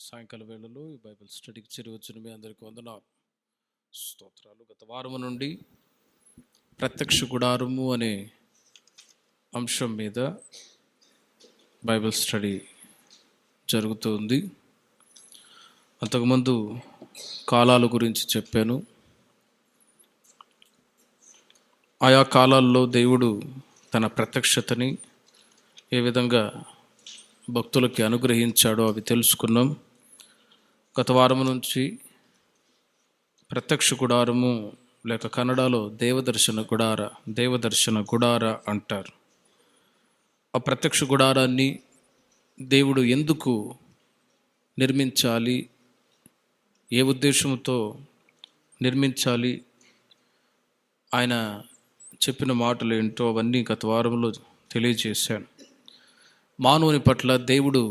సాయంకాల వేళలో ఈ బైబిల్ స్టడీకి చేరి వచ్చిన మీ అందరికీ వందనాలు, స్తోత్రాలు. గత వారము నుండి ప్రత్యక్ష గుడారము అనే అంశం మీద బైబిల్ స్టడీ జరుగుతుంది. అంతకుముందు కాలాల గురించి చెప్పాను. ఆయా కాలాల్లో దేవుడు తన ప్రత్యక్షతని ఏ విధంగా భక్తులకి అనుగ్రహించాడో అవి తెలుసుకున్నాం. గత వారం నుంచి ప్రత్యక్ష గుడారము లేక కన్నడలో దేవదర్శన గుడార అంటారు. ఆ ప్రత్యక్ష గుడారాన్ని దేవుడు ఎందుకు నిర్మించాలి, ఏ ఉద్దేశంతో నిర్మించాలి, ఆయన చెప్పిన మాటలు ఏంటో అవన్నీ గత వారంలో తెలియజేశాను. మానవుని పట్ల దేవుడు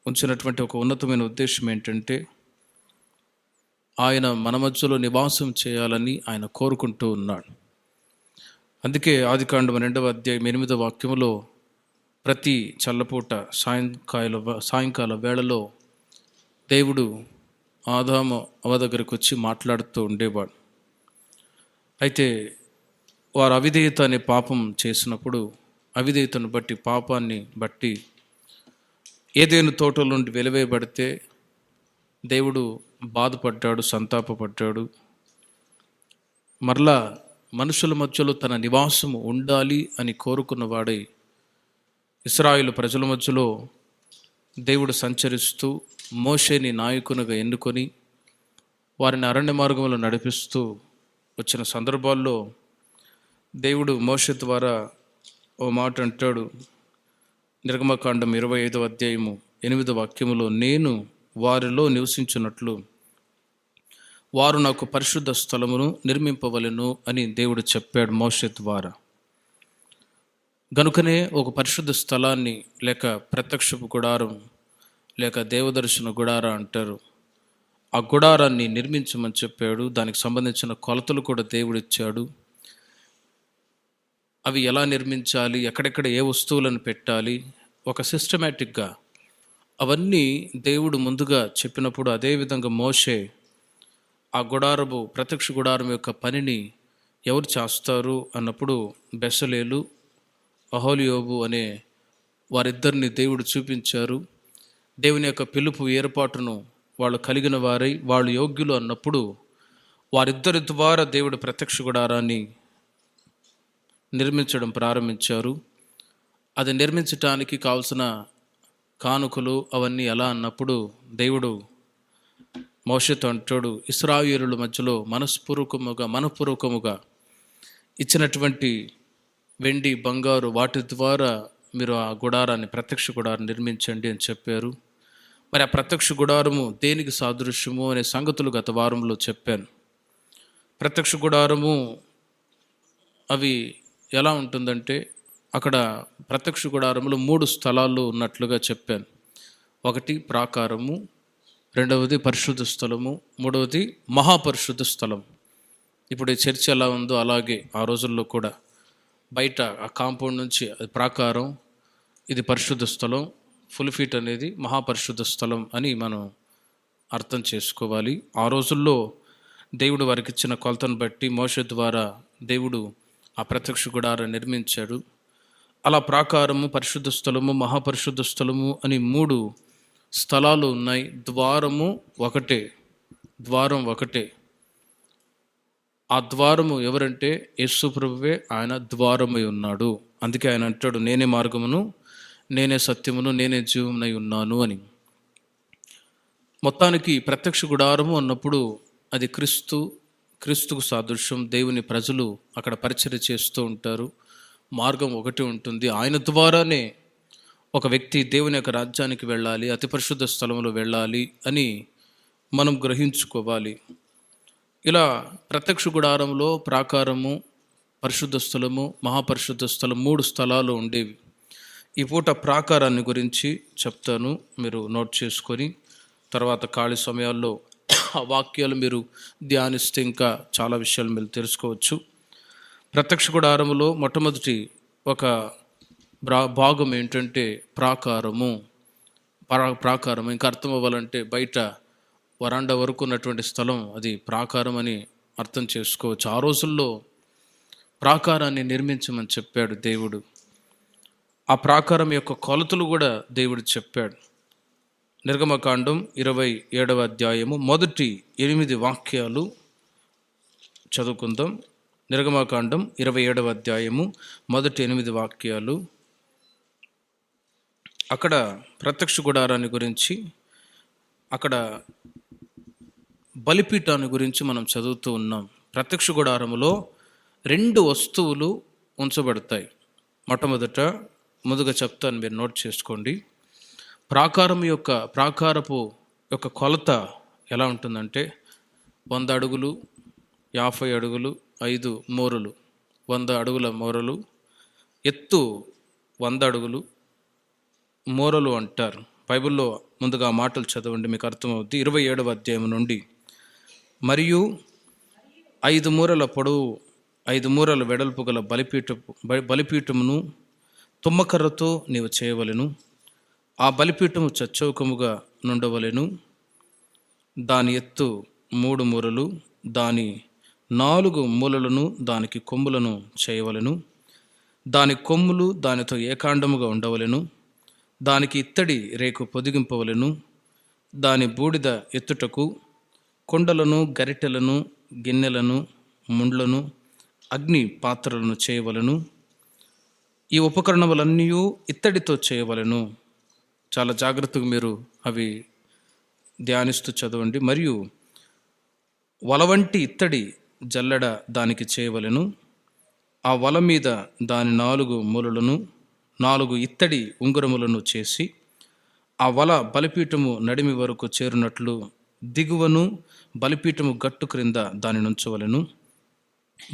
ఉంచినటువంటి ఒక ఉన్నతమైన ఉద్దేశం ఏంటంటే ఆయన మన మధ్యలో నివాసం చేయాలని ఆయన కోరుకుంటూ ఉన్నాడు. అందుకే ఆదికాండం 2వ అధ్యాయం 8వ వాక్యములో ప్రతి చల్లపూట సాయంకాల వేళలో దేవుడు ఆదాము అవ్వ దగ్గరికి వచ్చి మాట్లాడుతూ ఉండేవాడు. అయితే వారు అవిధేయత అనే పాపం చేసినప్పుడు అవిధేయతను బట్టి, పాపాన్ని బట్టి ఏదైనా తోటల నుండి వెలివేయబడితే దేవుడు బాధపడ్డాడు, సంతాపపడ్డాడు. మరలా మనుషుల మధ్యలో తన నివాసము ఉండాలి అని కోరుకున్నవాడై ఇశ్రాయేలు ప్రజల మధ్యలో దేవుడు సంచరిస్తూ మోషేని నాయకునిగా ఎన్నుకొని వారిని అరణ్య మార్గంలో నడిపిస్తూ వచ్చిన సందర్భాల్లో దేవుడు మోషే ద్వారా ఓ మాట అంటాడు. నిర్గమకాండం 25వ అధ్యాయము 8వ వాక్యములో, నేను వారిలో నివసించినట్లు వారు నాకు పరిశుద్ధ స్థలమును నిర్మింపవలెను అని దేవుడు చెప్పాడు మోషే ద్వారా. గనుకనే ఒక పరిశుద్ధ స్థలాన్ని లేక ప్రత్యక్షపు గుడారం లేక దేవదర్శన గుడార అంటారు. ఆ గుడారాన్ని నిర్మించమని చెప్పాడు. దానికి సంబంధించిన కొలతలు కూడా దేవుడు ఇచ్చాడు. అవి ఎలా నిర్మించాలి, ఎక్కడెక్కడ ఏ వస్తువులను పెట్టాలి, ఒక సిస్టమేటిక్గా అవన్నీ దేవుడు ముందుగా చెప్పినప్పుడు అదేవిధంగా మోషే ఆ ప్రత్యక్ష గుడారం యొక్క పనిని ఎవరు చేస్తారు అన్నప్పుడు బెసలేలు, అహోలియోబు అనే వారిద్దరిని దేవుడు చూపించారు. దేవుని యొక్క పిలుపు ఏర్పాటును వాళ్ళు కలిగిన వారై వాళ్ళు యోగ్యులు అన్నప్పుడు వారిద్దరి ద్వారా దేవుడు ప్రత్యక్ష గుడారాన్ని నిర్మించడం ప్రారంభించారు. అది నిర్మించటానికి కావలసిన కానుకలు అవన్నీ ఎలా అన్నప్పుడు దేవుడు మోషేతో అంటాడు, ఇశ్రాయేలుల మధ్యలో మనఃపూర్వకముగా ఇచ్చినటువంటి వెండి, బంగారు వాటి ద్వారా మీరు ఆ గుడారాన్ని ప్రత్యక్ష గుడారం నిర్మించండి అని చెప్పారు. మరి ఆ ప్రత్యక్ష గుడారము దేనికి సాదృశ్యము అనే సంగతులు గత వారంలో చెప్పాను. ప్రత్యక్ష గుడారము అవి ఎలా ఉంటుందంటే అక్కడ ప్రత్యక్ష గుడారంలో 3 స్థలాలు ఉన్నట్లుగా చెప్పాను. ఒకటి ప్రాకారము, రెండవది పరిశుద్ధ స్థలము, మూడవది మహాపరిశుద్ధ స్థలం. ఇప్పుడు ఈ చర్చ్ ఎలా ఉందో అలాగే ఆ రోజుల్లో కూడా బయట ఆ కాంపౌండ్ నుంచి అది ప్రాకారం, ఇది పరిశుద్ధ స్థలం, ఫుల్ ఫీట్ అనేది మహాపరిశుద్ధ స్థలం అని మనం అర్థం చేసుకోవాలి. ఆ రోజుల్లో దేవుడు వారికి ఇచ్చిన కొలతను బట్టి మోషే ద్వారా దేవుడు ఆ ప్రత్యక్ష గుడారాన్ని నిర్మించాడు. అలా ప్రాకారము, పరిశుద్ధ స్థలము, మహాపరిశుద్ధ స్థలము అని 3 స్థలాలు ఉన్నాయి. ద్వారం ఒకటే. ఆ ద్వారము ఎవరంటే యేసు ప్రభువే. ఆయన ద్వారమై ఉన్నాడు. అందుకే ఆయన అంటాడు, నేనే మార్గమును, నేనే సత్యమును, నేనే జీవమునై ఉన్నాను అని. మొత్తానికి ప్రత్యక్ష గుడారము అన్నప్పుడు అది క్రీస్తుకు సాదృశ్యం. దేవుని ప్రజలు అక్కడ పరిచర్య చేస్తూ ఉంటారు. మార్గం ఒకటి ఉంటుంది. ఆయన ద్వారానే ఒక వ్యక్తి దేవుని యొక్క రాజ్యానికి వెళ్ళాలి, అతి పరిశుద్ధ స్థలంలో వెళ్ళాలి అని మనం గ్రహించుకోవాలి. ఇలా ప్రత్యక్ష గుడారంలో ప్రాకారము, పరిశుద్ధ స్థలము, మహాపరిశుద్ధ స్థలం 3 స్థలాలు ఉండేవి. ఈ పూట ప్రాకారాన్ని గురించి చెప్తాను, మీరు నోట్ చేసుకొని తర్వాత ఖాళీ సమయాల్లో ఆ వాక్యాలు మీరు ధ్యానిస్తే ఇంకా చాలా విషయాలు మీరు తెలుసుకోవచ్చు. ప్రత్యక్ష గుడారములో మొట్టమొదటి ఒక భాగం ఏంటంటే ప్రాకారము. ప్రాకారం. ఇంకా అర్థం అవ్వాలంటే బయట వరాండా వరకు ఉన్నటువంటి స్థలం అది ప్రాకారం అని అర్థం చేసుకోవచ్చు. ఆ రోజుల్లో ప్రాకారాన్ని నిర్మించమని చెప్పాడు దేవుడు. ఆ ప్రాకారం యొక్క కొలతలు కూడా దేవుడు చెప్పాడు. నిర్గమకాండం 27వ అధ్యాయము మొదటి 8 వాక్యాలు చదువుకుందాం. నిర్గమకాండం 27వ అధ్యాయము మొదటి 8 వాక్యాలు. అక్కడ ప్రత్యక్ష గుడారాన్ని గురించి, అక్కడ బలిపీఠాన్ని గురించి మనం చదువుతూ ఉన్నాం. ప్రత్యక్ష గుడారములో 2 వస్తువులు ఉంచబడతాయి. ముందుగా చెప్తాను, మీరు నోట్ చేసుకోండి. ప్రాకారపు యొక్క కొలత ఎలా ఉంటుందంటే 100 అడుగులు, 50 అడుగులు, 5 మూరలు, 100 అడుగుల మూరలు, ఎత్తు 100 అడుగులు మూరలు అంటారు. బైబిల్లో ముందుగా మాటలు చదవండి, మీకు అర్థమవుద్ది. 27వ అధ్యాయం నుండి. మరియు 5 మూరల పొడవు, 5 మూరల వెడల్పు గల బలిపీఠమును తుమ్మకర్రతో నీవు చేయవలెను. ఆ బలిపీఠము చచ్చౌకముగా నుండవలెను. దాని ఎత్తు 3 మూరలు, దాని 4 మూలలను దానికి కొమ్ములను చేయవలెను. దాని కొమ్ములు దానితో ఏకాండముగా ఉండవలెను. దానికి ఇత్తడి రేకు పొదిగింపవలెను. దాని బూడిద ఎత్తుటకు కుండలను, గరిటెలను, గిన్నెలను, ముండ్లను, అగ్ని పాత్రలను చేయవలెను. ఈ ఉపకరణములన్నీ ఇత్తడితో చేయవలెను. చాలా జాగ్రత్తగా మీరు అవి ధ్యానిస్తూ చదవండి. మరియు వల వంటి ఇత్తడి జల్లెడ దానికి చేయవలెను. ఆ వల మీద దాని 4 మూలలను 4 ఇత్తడి ఉంగరములను చేసి ఆ వల బలిపీఠము నడిమి వరకు చేరునట్లు దిగువను బలిపీఠము గట్టు క్రింద దాని నుంచవలెను.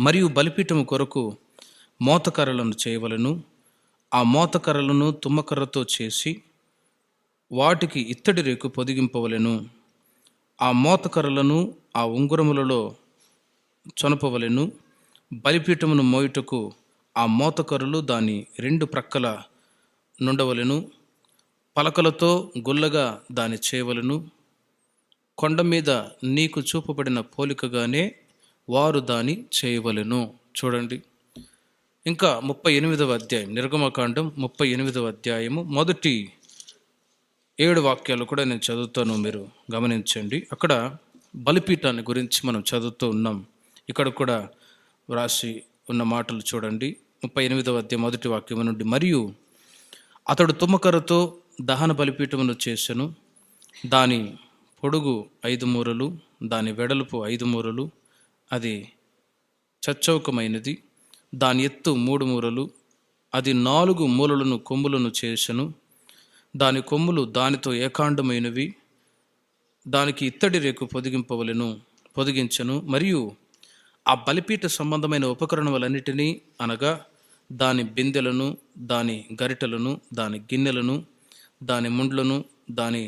మరియు బలిపీఠము కొరకు మోతకర్రలను చేయవలెను. ఆ మోతకర్రలను తుమ్మకర్రతో చేసి వాటికి ఇత్తడి రేకు పొదిగింపవలెను. ఆ మోతకర్రలను ఆ ఉంగరములలో చొనపవలెను. బలిపీఠమును మోయుటకు ఆ మోతకర్రలు దాని 2 ప్రక్కల నుండవలెను. పలకలతో గుల్లగా దాని చేయవలెను. కొండ మీద నీకు చూపబడిన పోలికగానే వారు దాని చేయవలెను. చూడండి, ఇంకా 38వ అధ్యాయం, నిర్గమకాండం 38వ అధ్యాయము మొదటి 7 వాక్యాలు కూడా నేను చదువుతాను, మీరు గమనించండి. అక్కడ బలిపీఠాన్ని గురించి మనం చదువుతూ ఉన్నాం. ఇక్కడ కూడా వ్రాసి ఉన్న మాటలు చూడండి. 38వ అధ్యాయం మొదటి వాక్యం నుండి. మరియు అతడు తుమ్మకర్రతో దహన బలిపీఠమును చేసెను. దాని పొడుగు 5 మూరలు, దాని వెడల్పు 5 మూరలు, అది చచ్చౌకమైనది. దాని ఎత్తు 3 మూరలు, అది 4 మూలలను కొమ్ములను చేసెను. దాని కొమ్ములు దానితో ఏకాండమైనవి. దానికి ఇత్తడి రేకు పొదిగించెను. మరియు ఆ బలిపీఠ సంబంధమైన ఉపకరణములన్నిటినీ, అనగా దాని బిందెలను, దాని గరిటెలను, దాని గిన్నెలను, దాని ముండ్లను, దాని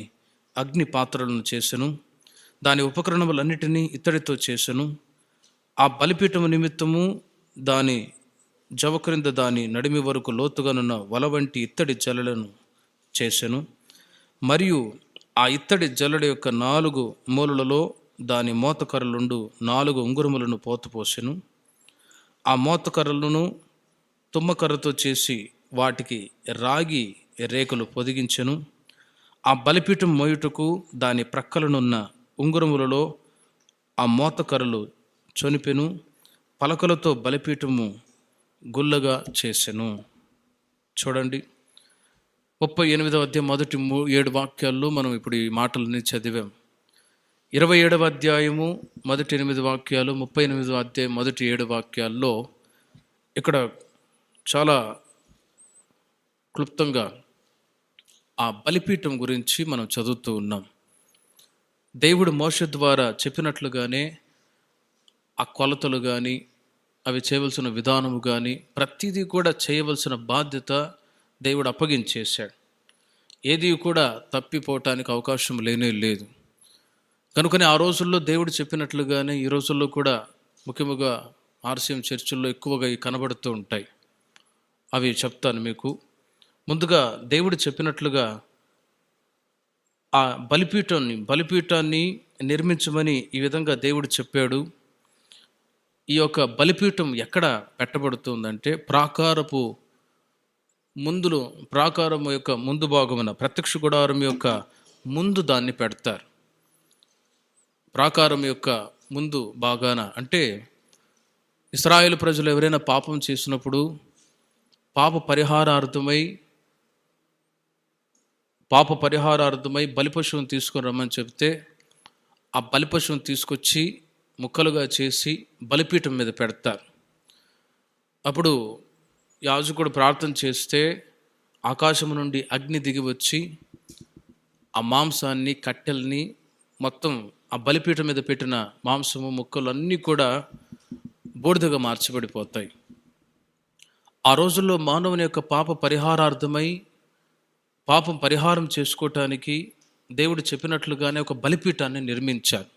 అగ్ని పాత్రలను చేసెను. దాని ఉపకరణములన్నిటినీ ఇత్తడితో చేసెను. ఆ బలిపీఠము నిమిత్తము దాని జవ క్రింద దాని నడిమి వరకు లోతుగానున్న వల వంటి ఇత్తడి జల్లెలను చేసెను. మరియు ఆ ఇత్తడి జల్లెడ యొక్క 4 మూలలలో దాని మోతకర్రలుండు 4 ఉంగురములను పోతపోసెను. ఆ మోతకర్రలను తుమ్మకర్రతో చేసి వాటికి రాగి రేకులు పొదిగించెను. ఆ బలిపీఠం మోయుటకు దాని ప్రక్కలనున్న ఉంగురములలో ఆ మోతకర్రలు చొనిపెను. పలకలతో బలిపీఠము గుల్లగా చేసెను. చూడండి, 38వ అధ్యాయం మొదటి 7 వాక్యాల్లో మనం ఇప్పుడు ఈ మాటలని చదివాం. 27వ అధ్యాయము మొదటి 8 వాక్యాలు, 38వ అధ్యాయం మొదటి 7 వాక్యాల్లో ఇక్కడ చాలా క్లుప్తంగా ఆ బలిపీఠం గురించి మనం చదువుతూ ఉన్నాం. దేవుడు మోషే ద్వారా చెప్పినట్లుగానే ఆ కొలతలు కానీ, అవి చేయవలసిన విధానము కానీ, ప్రతిదీ కూడా చేయవలసిన బాధ్యత దేవుడు అప్పగించేశాడు. ఏది కూడా తప్పిపోవటానికి అవకాశం లేనే లేదు. కనుకనే ఆ రోజుల్లో దేవుడు చెప్పినట్లుగానే ఈ రోజుల్లో కూడా ముఖ్యంగా ఆర్సీఎం చర్చిల్లో ఎక్కువగా కనబడుతూ ఉంటాయి. అవి చెప్తాను మీకు. ముందుగా దేవుడు చెప్పినట్లుగా ఆ బలిపీఠాన్ని నిర్మించమని ఈ విధంగా దేవుడు చెప్పాడు. ఈ యొక్క బలిపీఠం ఎక్కడ పెట్టబడుతుందంటే ప్రాకారం యొక్క ముందు భాగమున, ప్రత్యక్ష గుడారం యొక్క ముందు దాన్ని పెడతారు. ప్రాకారం యొక్క ముందు భాగాన అంటే ఇశ్రాయేలు ప్రజలు ఎవరైనా పాపం చేసినప్పుడు పాప పరిహారార్థమై బలిపశువుని తీసుకొని రమ్మని చెప్తే ఆ బలిపశువుని తీసుకొచ్చి ముక్కలుగా చేసి బలిపీఠం మీద పెడతారు. అప్పుడు యాజకుడు ప్రార్థన చేస్తే ఆకాశం నుండి అగ్ని దిగి వచ్చి ఆ మాంసాన్ని, కట్టెల్ని, మొత్తం ఆ బలిపీఠం మీద పెట్టిన మాంసము ముక్కలు అన్నీ కూడా బూడిదగా మార్చబడిపోతాయి. ఆ రోజుల్లో మానవుని యొక్క పాపం పరిహారం చేసుకోవటానికి దేవుడు చెప్పినట్లుగానే ఒక బలిపీఠాన్ని నిర్మించారు.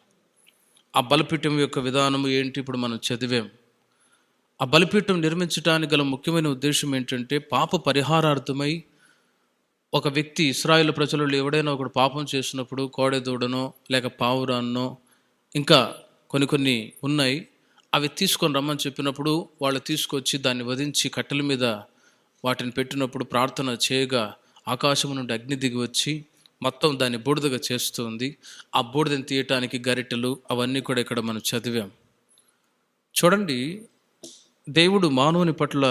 ఆ బలిపీఠం యొక్క విధానం ఏంటి ఇప్పుడు మనం చదివాం. ఆ బలిపీఠం నిర్మించడానికి గల ముఖ్యమైన ఉద్దేశం ఏంటంటే, పాప పరిహారార్థమై ఒక వ్యక్తి, ఇశ్రాయేలు ప్రజలలో ఎవడైనా ఒకడు పాపం చేసినప్పుడు కోడెదూడనో లేక పావురాన్నో ఇంకా కొన్ని ఉన్నాయి, అవి తీసుకొని రమ్మని చెప్పినప్పుడు వాళ్ళు తీసుకొచ్చి దాన్ని వధించి కట్టెల మీద వాటిని పెట్టినప్పుడు ప్రార్థన చేయగా ఆకాశం నుండి అగ్ని దిగి వచ్చి మొత్తం దాన్ని బూడిదగా చేస్తుంది. ఆ బూడిదని తీయటానికి గరిటెలు అవన్నీ కూడా ఇక్కడ మనం చదివాం. చూడండి, దేవుడు మానవుని పట్ల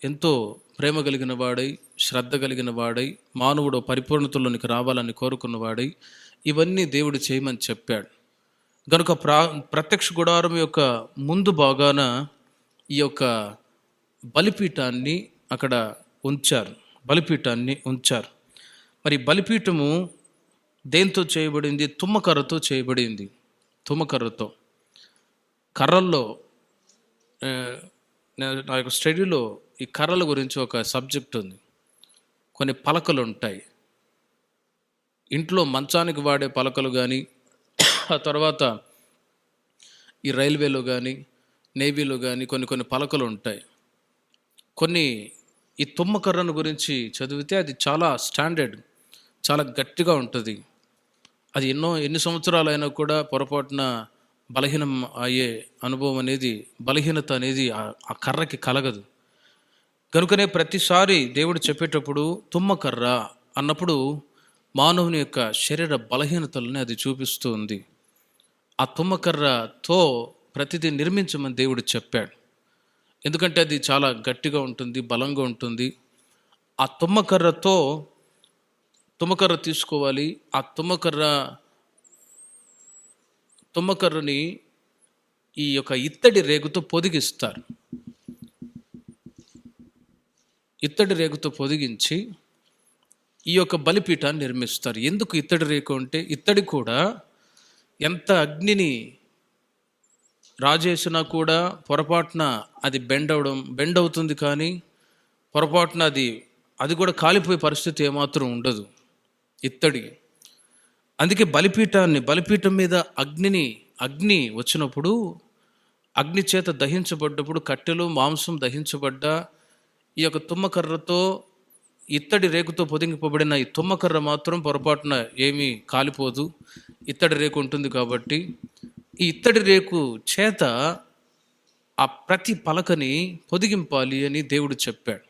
ఎంతో ప్రేమ కలిగిన వాడై, శ్రద్ధ కలిగిన వాడై, మానవుడు పరిపూర్ణతలోనికి రావాలని కోరుకున్నవాడై ఇవన్నీ దేవుడు చేయమని చెప్పాడు. కనుక ప్రత్యక్ష గుడారం యొక్క ముందు భాగాన ఈ యొక్క బలిపీఠాన్ని అక్కడ ఉంచారు. మరి బలిపీఠము దేంతో చేయబడింది? తుమ్మకర్రతో చేయబడింది. తుమ్మకర్రతో, కర్రల్లో నా యొక్క స్టడీలో ఈ కర్రల గురించి ఒక సబ్జెక్ట్ ఉంది. కొన్ని పలకలు ఉంటాయి ఇంట్లో, మంచానికి వాడే పలకలు కానీ, ఆ తర్వాత ఈ రైల్వేలో కానీ నేవీలో కానీ కొన్ని పలకలు ఉంటాయి. ఈ తుమ్మకర్రను గురించి చదివితే అది చాలా స్టాండర్డ్, చాలా గట్టిగా ఉంటుంది. అది ఎన్ని సంవత్సరాలైనా కూడా పొరపాటున బలహీనం అయ్యే బలహీనత అనేది ఆ కర్రకి కలగదు. కనుకనే ప్రతిసారి దేవుడు చెప్పేటప్పుడు తుమ్మకర్ర అన్నప్పుడు మానవుని యొక్క శరీర బలహీనతలని అది చూపిస్తూ ఉంది. ఆ తుమ్మకర్రతో ప్రతిదీ నిర్మించమని దేవుడు చెప్పాడు. ఎందుకంటే అది చాలా గట్టిగా ఉంటుంది, బలంగా ఉంటుంది. ఆ తుమ్మకర్ర తీసుకోవాలి. ఆ తుమ్మకర్రని ఈ యొక్క ఇత్తడి రేగుతో పొదిగిస్తారు. ఇత్తడి రేగుతో పొదిగించి ఈ యొక్క బలిపీఠాన్ని నిర్మిస్తారు. ఎందుకు ఇత్తడి రేకు అంటే, ఇత్తడి కూడా ఎంత అగ్నిని రాజేసినా కూడా పొరపాటున అది బెండ్ అవుతుంది, కానీ పొరపాటున అది కూడా కాలిపోయే పరిస్థితి ఏమాత్రం ఉండదు ఇత్తడి. అందుకే బలిపీఠం మీద అగ్ని వచ్చినప్పుడు, అగ్ని చేత దహించబడ్డప్పుడు, కట్టెలు మాంసం దహించబడ్డ ఈ యొక్క తుమ్మకర్రతో, ఇత్తడి రేకుతో పొదిగింపబడిన ఈ తుమ్మకర్ర మాత్రం పొరపాటున ఏమీ కాలిపోదు, ఇత్తడి రేకు ఉంటుంది. కాబట్టి ఈ ఇత్తడి రేకు చేత ఆ ప్రతి పలకని పొదిగింపాలి అని దేవుడు చెప్పాడు.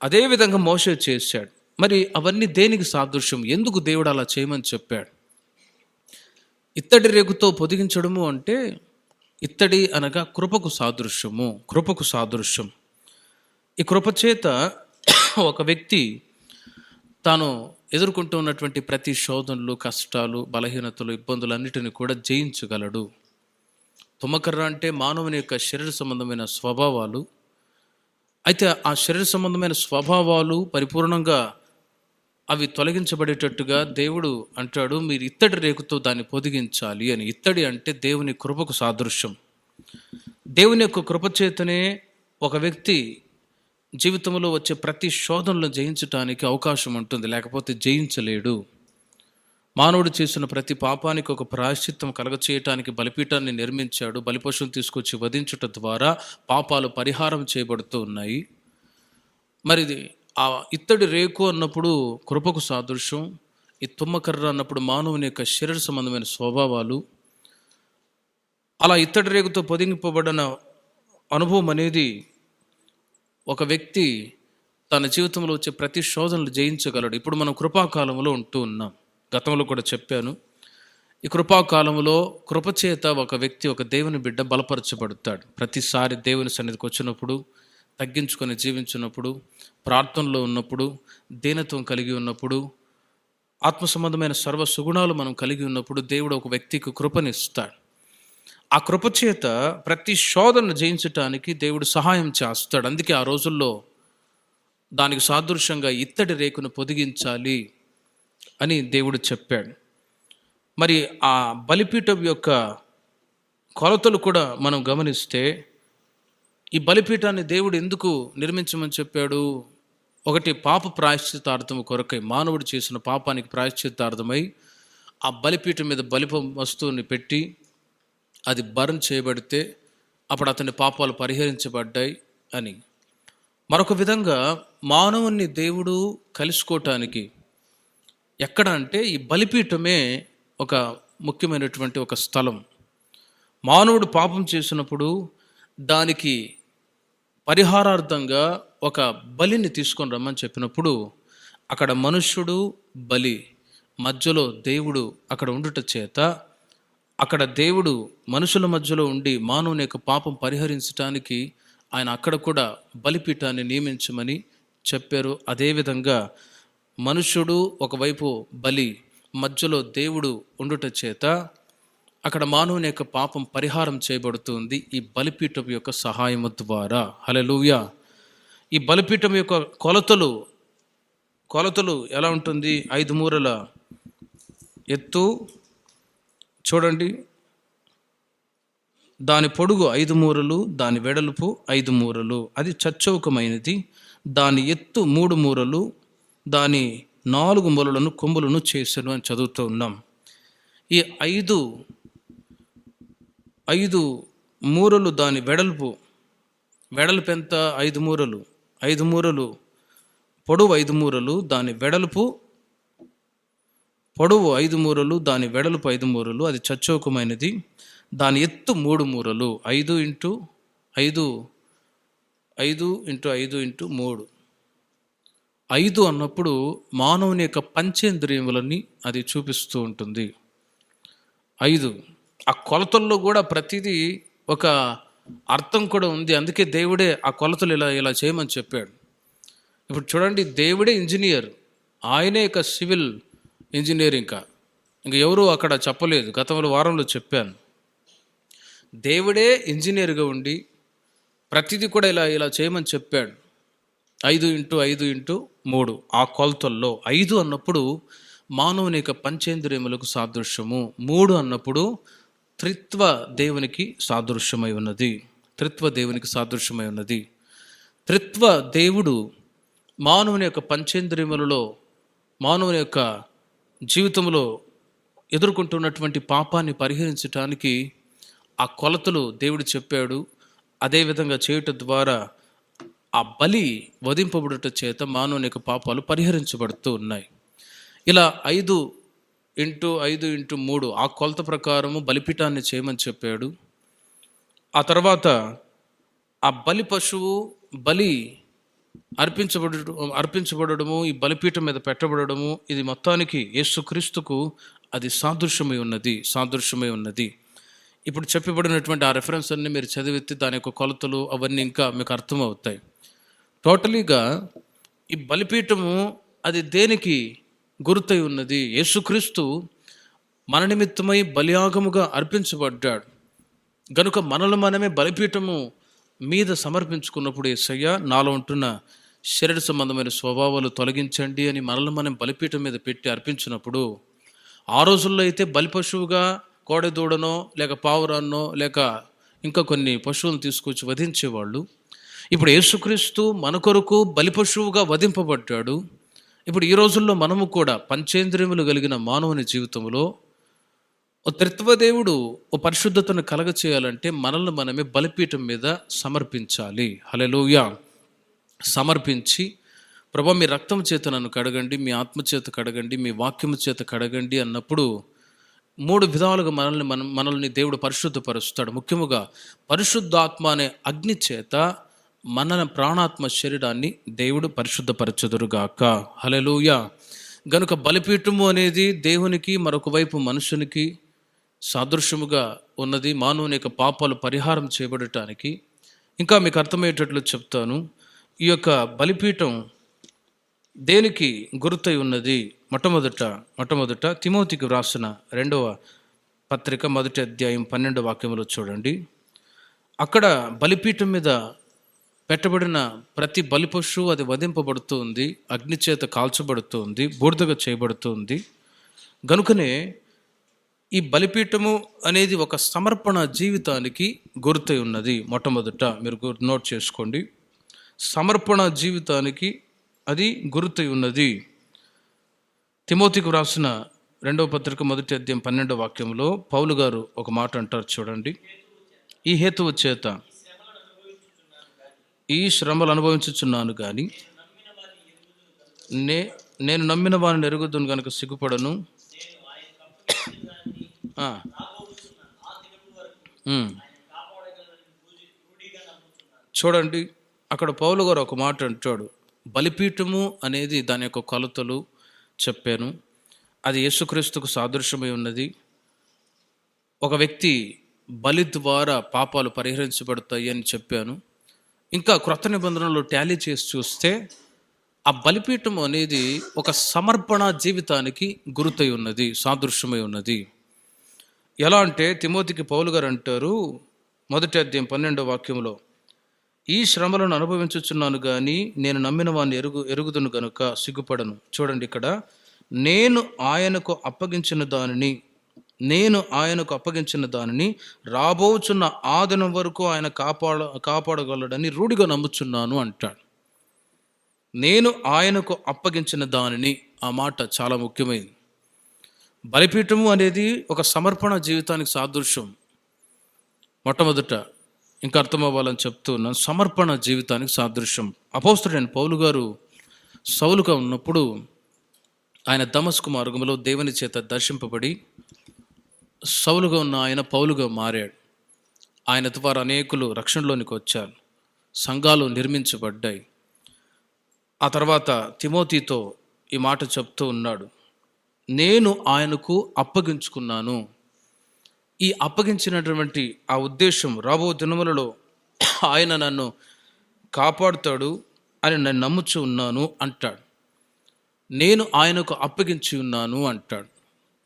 అదేవిధంగా మోషే చేశాడు. మరి అవన్నీ దేనికి సాదృశ్యం? ఎందుకు దేవుడు అలా చేయమని చెప్పాడు? ఇత్తడి రేకుతో పొదిగించడము అంటే, ఇత్తడి అనగా కృపకు సాదృశ్యం. ఈ కృప చేత ఒక వ్యక్తి తాను ఎదుర్కొంటూ ఉన్నటువంటి ప్రతి శోధనలు, కష్టాలు, బలహీనతలు, ఇబ్బందులన్నిటిని కూడా జయించగలడు. తుమ్మకర్ర అంటే మానవుని యొక్క శరీర సంబంధమైన స్వభావాలు. అయితే ఆ శరీర సంబంధమైన స్వభావాలు పరిపూర్ణంగా అవి తొలగించబడేటట్టుగా దేవుడు అంటాడు, మీరు ఇత్తడి రేకుతో దాన్ని పొదిగించాలి అని. ఇత్తడి అంటే దేవుని కృపకు సాదృశ్యం. దేవుని యొక్క కృప చేతనే ఒక వ్యక్తి జీవితంలో వచ్చే ప్రతి శోధనలు జయించటానికి అవకాశం ఉంటుంది, లేకపోతే జయించలేడు. మానవుడు చేసిన ప్రతి పాపానికి ఒక ప్రాయశ్చిత్తం కలగచేయటానికి బలిపీఠాన్ని నిర్మించాడు. బలిపశువుని తీసుకొచ్చి వధించుట ద్వారా పాపాలు పరిహారం చేయబడుతూ ఉన్నాయి. మరి ఆ ఇత్తడి రేకు అన్నప్పుడు కృపకు సాదృశ్యం. ఈ తుమ్మకర్ర అన్నప్పుడు మానవుని యొక్క శరీర సంబంధమైన స్వభావాలు, అలా ఇత్తడి రేగుతో పొదిగింపబడిన అనుభవం అనేది ఒక వ్యక్తి తన జీవితంలో వచ్చే ప్రతి శోధనలు జయించగలడు. ఇప్పుడు మనం కృపాకాలంలో ఉంటూ ఉన్నాం. గతంలో కూడా చెప్పాను, ఈ కృపాకాలంలో కృపచేత ఒక వ్యక్తి, ఒక దేవుని బిడ్డ బలపరచబడతాడు. ప్రతిసారి దేవుని సన్నిధికి వచ్చినప్పుడు, తగ్గించుకొని జీవించినప్పుడు, ప్రార్థనలో ఉన్నప్పుడు, దీనత్వం కలిగి ఉన్నప్పుడు, ఆత్మ సంబంధమైన సర్వ సుగుణాలు మనం కలిగి ఉన్నప్పుడు దేవుడు ఒక వ్యక్తికి కృపనిస్తాడు. ఆ కృపచేత ప్రతి శోధనను జయించటానికి దేవుడు సహాయం చేస్తాడు. అందుకే ఆ రోజుల్లో దానికి సాదృశ్యంగా ఇత్తడి రేకును పొదిగించాలి అని దేవుడు చెప్పాడు. మరి ఆ బలిపీఠం యొక్క కొలతలు కూడా మనం గమనిస్తే, ఈ బలిపీఠాన్ని దేవుడు ఎందుకు నిర్మించమని చెప్పాడు? ఒకటి, పాప ప్రాయశ్చితార్థం కొరకై, మానవుడు చేసిన పాపానికి ప్రాయశ్చితార్థమై ఆ బలిపీఠం మీద బలిపం వస్తువుని పెట్టి అది బర్న్ చేయబడితే అప్పుడు అతని పాపాలు పరిహరించబడ్డాయి అని. మరొక విధంగా మానవుని దేవుడు కలుసుకోవటానికి ఎక్కడ అంటే ఈ బలిపీఠమే ఒక ముఖ్యమైనటువంటి ఒక స్థలం. మానవుడు పాపం చేసినప్పుడు దానికి పరిహారార్థంగా ఒక బలిని తీసుకొని రమ్మని చెప్పినప్పుడు అక్కడ మనుష్యుడు బలి మధ్యలో దేవుడు అక్కడ ఉండుట చేత అక్కడ దేవుడు మనుషుల మధ్యలో ఉండి మానవుని యొక్క పాపం పరిహరించడానికి ఆయన అక్కడ కూడా బలిపీఠాన్ని నియమించమని చెప్పారు. అదేవిధంగా మనుష్యుడు ఒకవైపు బలి, మధ్యలో దేవుడు ఉండుట చేత అక్కడ మానవుని యొక్క పాపం పరిహారం చేయబడుతుంది ఈ బలిపీఠం యొక్క సహాయం ద్వారా. హల్లెలూయా. ఈ బలిపీఠం యొక్క కొలతలు ఎలా ఉంటుంది? 5 మూరల ఎత్తు చూడండి, దాని పొడుగు 5 మూరలు, దాని వెడల్పు 5 మూరలు, అది చచ్చౌకమైనది. దాని ఎత్తు 3 మూరలు, దాని 4 మూలలను కొమ్ములను చేశాను అని చదువుతూ ఉన్నాం. ఈ 5 మూరలు దాని వెడల్పు ఎంత? 5 మూరలు. 5 మూరలు పొడవు 5 మూరలు, దాని వెడల్పు పొడవు 5 మూరలు, దాని వెడల్పు 5 మూరలు, అది చచ్చౌకమైనది. దాని ఎత్తు 3 మూరలు, 5 ఇంటూ 5 ఇంటూ 3. 5 అన్నప్పుడు మానవుని యొక్క పంచేంద్రియములని అది చూపిస్తూ ఉంటుంది. 5 ఆ కొలతల్లో కూడా ప్రతిదీ ఒక అర్థం కూడా ఉంది. అందుకే దేవుడే ఆ కొలతలు ఇలా చేయమని చెప్పాడు. ఇప్పుడు చూడండి, దేవుడే ఇంజనీర్, ఆయనే ఇక సివిల్ ఇంజనీర్, ఇంకా ఎవరు అక్కడ చెప్పలేదు. గతంలో వారంలో చెప్పాను, దేవుడే ఇంజనీర్గా ఉండి ప్రతిదీ కూడా ఇలా చేయమని చెప్పాడు. 5 ఇంటూ 5 ఇంటూ 3 ఆ కొలతల్లో. 5 అన్నప్పుడు మానవుని యొక్క పంచేంద్రియములకు సాదృశ్యము. 3 అన్నప్పుడు త్రిత్వ దేవునికి సాదృశ్యమై ఉన్నది. త్రిత్వ దేవుడు మానవుని యొక్క పంచేంద్రియములలో, మానవుని యొక్క జీవితంలో ఎదుర్కొంటున్నటువంటి పాపాన్ని పరిహరించడానికి ఆ కొలతలు దేవుడు చెప్పాడు. అదేవిధంగా చేయుట ద్వారా ఆ బలి వధింపబడుట చేత మానవుని యొక్క పాపాలు పరిహరించబడుతూ ఉన్నాయి. ఇలా 5 ఇంటూ 5 ఇంటూ 3 ఆ కొలత ప్రకారము బలిపీఠాన్ని చేయమని చెప్పాడు. ఆ తర్వాత ఆ బలి పశువు బలి అర్పించబడము, ఈ బలిపీఠం మీద పెట్టబడము, ఇది మొత్తానికి యేసుక్రీస్తుకు అది సాదృశ్యమై ఉన్నది. ఇప్పుడు చెప్పబడినటువంటి ఆ రెఫరెన్స్ అన్ని మీరు చదివితే దాని యొక్క కొలతలు అవన్నీ ఇంకా మీకు అర్థమవుతాయి. టోటలీగా ఈ బలిపీఠము అది దేనికి గుర్తై ఉన్నది? యేసుక్రీస్తు మన నిమిత్తమై బలియాగముగా అర్పించబడ్డాడు గనుక మనమే బలిపీఠము మీద సమర్పించుకున్నప్పుడు, యేసయ్య నాలో ఉంటున్న శరీర సంబంధమైన స్వభావాలు తొలగించండి అని మనం బలిపీఠం మీద పెట్టి అర్పించినప్పుడు, ఆ రోజుల్లో అయితే బలి పశువుగా కోడెదూడనో లేక పావురాన్నో లేక ఇంకా కొన్ని పశువులను తీసుకొచ్చి వధించేవాళ్ళు. ఇప్పుడు యేసుక్రీస్తు మన కొరకు బలి పశువుగా వధింపబడ్డాడు. ఇప్పుడు ఈ రోజుల్లో మనము కూడా పంచేంద్రియములు కలిగిన మానవుని జీవితంలో ఓ త్రిత్వదేవుడు ఓ పరిశుద్ధతను కలగచేయాలంటే మనమే బలిపీఠం మీద సమర్పించాలి. హల్లెలూయా. సమర్పించి ప్రభా మీ రక్తం చేత నన్ను కడగండి, మీ ఆత్మ చేత కడగండి, మీ వాక్యము చేత కడగండి అన్నప్పుడు 3 విధాలుగా మనల్ని దేవుడు పరిశుద్ధపరుస్తాడు. ముఖ్యముగా పరిశుద్ధాత్మ అనే అగ్ని చేత మన ప్రాణాత్మ శరీరాన్ని దేవుడు పరిశుద్ధపరచుదురుగాక. హల్లెలూయా. గనుక బలిపీఠము అనేది దేవునికి, మరొక వైపు మనుషునికి సాదృశ్యముగా ఉన్నది. మానవుని యొక్క పాపాలు పరిహారం చేయబడటానికి. ఇంకా మీకు అర్థమయ్యేటట్లు చెప్తాను. ఈ యొక్క బలిపీఠం దేనికి గుర్తై ఉన్నది? మొట్టమొదట తిమోతికి వ్రాసిన 2వ పత్రిక 1వ అధ్యాయం 12వ వాక్యంలో చూడండి. అక్కడ బలిపీఠం మీద పెట్టబడిన ప్రతి బలిపశువు అది వధింపబడుతుంది, అగ్ని చేత కాల్చబడుతుంది, బూడిదగా చేయబడుతుంది. గనుకనే ఈ బలిపీఠము అనేది ఒక సమర్పణ జీవితానికి గుర్తై ఉన్నది. మొట్టమొదట మీరు నోట్ చేసుకోండి, సమర్పణ జీవితానికి అది గుర్తై ఉన్నది. తిమోతికి వ్రాసిన 2వ పత్రిక 1వ అధ్యాయం 12వ వాక్యంలో పౌలు గారు ఒక మాట అంటారు చూడండి. ఈ హేతువు చేత ఈ శ్రమలు అనుభవించుచున్నాను కానీ నేను నమ్మిన వారిని ఎరుగుదును కనుక సిగ్గుపడను. చూడండి, అక్కడ పౌలు గారు ఒక మాట అంటాడు. బలిపీఠము అనేది దాని యొక్క కొలతలు చెప్పాను. అది యేసుక్రీస్తుకు సాదృశ్యమై ఉన్నది. ఒక వ్యక్తి బలి ద్వారా పాపాలు పరిహరించబడతాయి అని చెప్పాను. ఇంకా క్రొత్త నిబంధనలు టాలీ చేసి చూస్తే ఆ బలిపీఠం అనేది ఒక సమర్పణ జీవితానికి గుర్తై ఉన్నది, సాదృశ్యమై ఉన్నది. ఎలా అంటే తిమోతికి పౌలు గారు అంటారు 1వ అధ్యాయం 12వ వాక్యంలో, ఈ శ్రమలను అనుభవించుచున్నాను కానీ నేను నమ్మిన వాడిని ఎరుగుదును కనుక సిగ్గుపడను. చూడండి, ఇక్కడ నేను ఆయనకు అప్పగించిన దానిని రాబోచున్న ఆ దినం వరకు ఆయన కాపాడగలడని రూఢిగా నమ్ముచున్నాను అంటాడు. నేను ఆయనకు అప్పగించిన దానిని, ఆ మాట చాలా ముఖ్యమైనది. బలిపీఠము అనేది ఒక సమర్పణ జీవితానికి సాదృశ్యం. మొట్టమొదట ఇంకా అర్థం అవ్వాలని చెప్తూ ఉన్నాను, సమర్పణ జీవితానికి సాదృశ్యం. అపోస్తలుడైన పౌలు గారు సౌలుగా ఉన్నప్పుడు ఆయన దమస్కు మార్గంలో దేవుని చేత దర్శింపబడి సౌలుగా ఉన్న ఆయన పౌలుగా మారాడు. ఆయన ద్వారా అనేకులు రక్షణలోనికి వచ్చారు, సంఘాలు నిర్మించబడ్డాయి. ఆ తర్వాత తిమోతితో ఈ మాట చెప్తూ ఉన్నాడు, నేను ఆయనకు అప్పగించుకున్నాను. ఈ అప్పగించినటువంటి ఆ ఉద్దేశం, రాబో దినములలో ఆయన నన్ను కాపాడుతాడు అని నేను నమ్ముచు ఉన్నాను అంటాడు. నేను ఆయనకు అప్పగించి ఉన్నాను అంటాడు.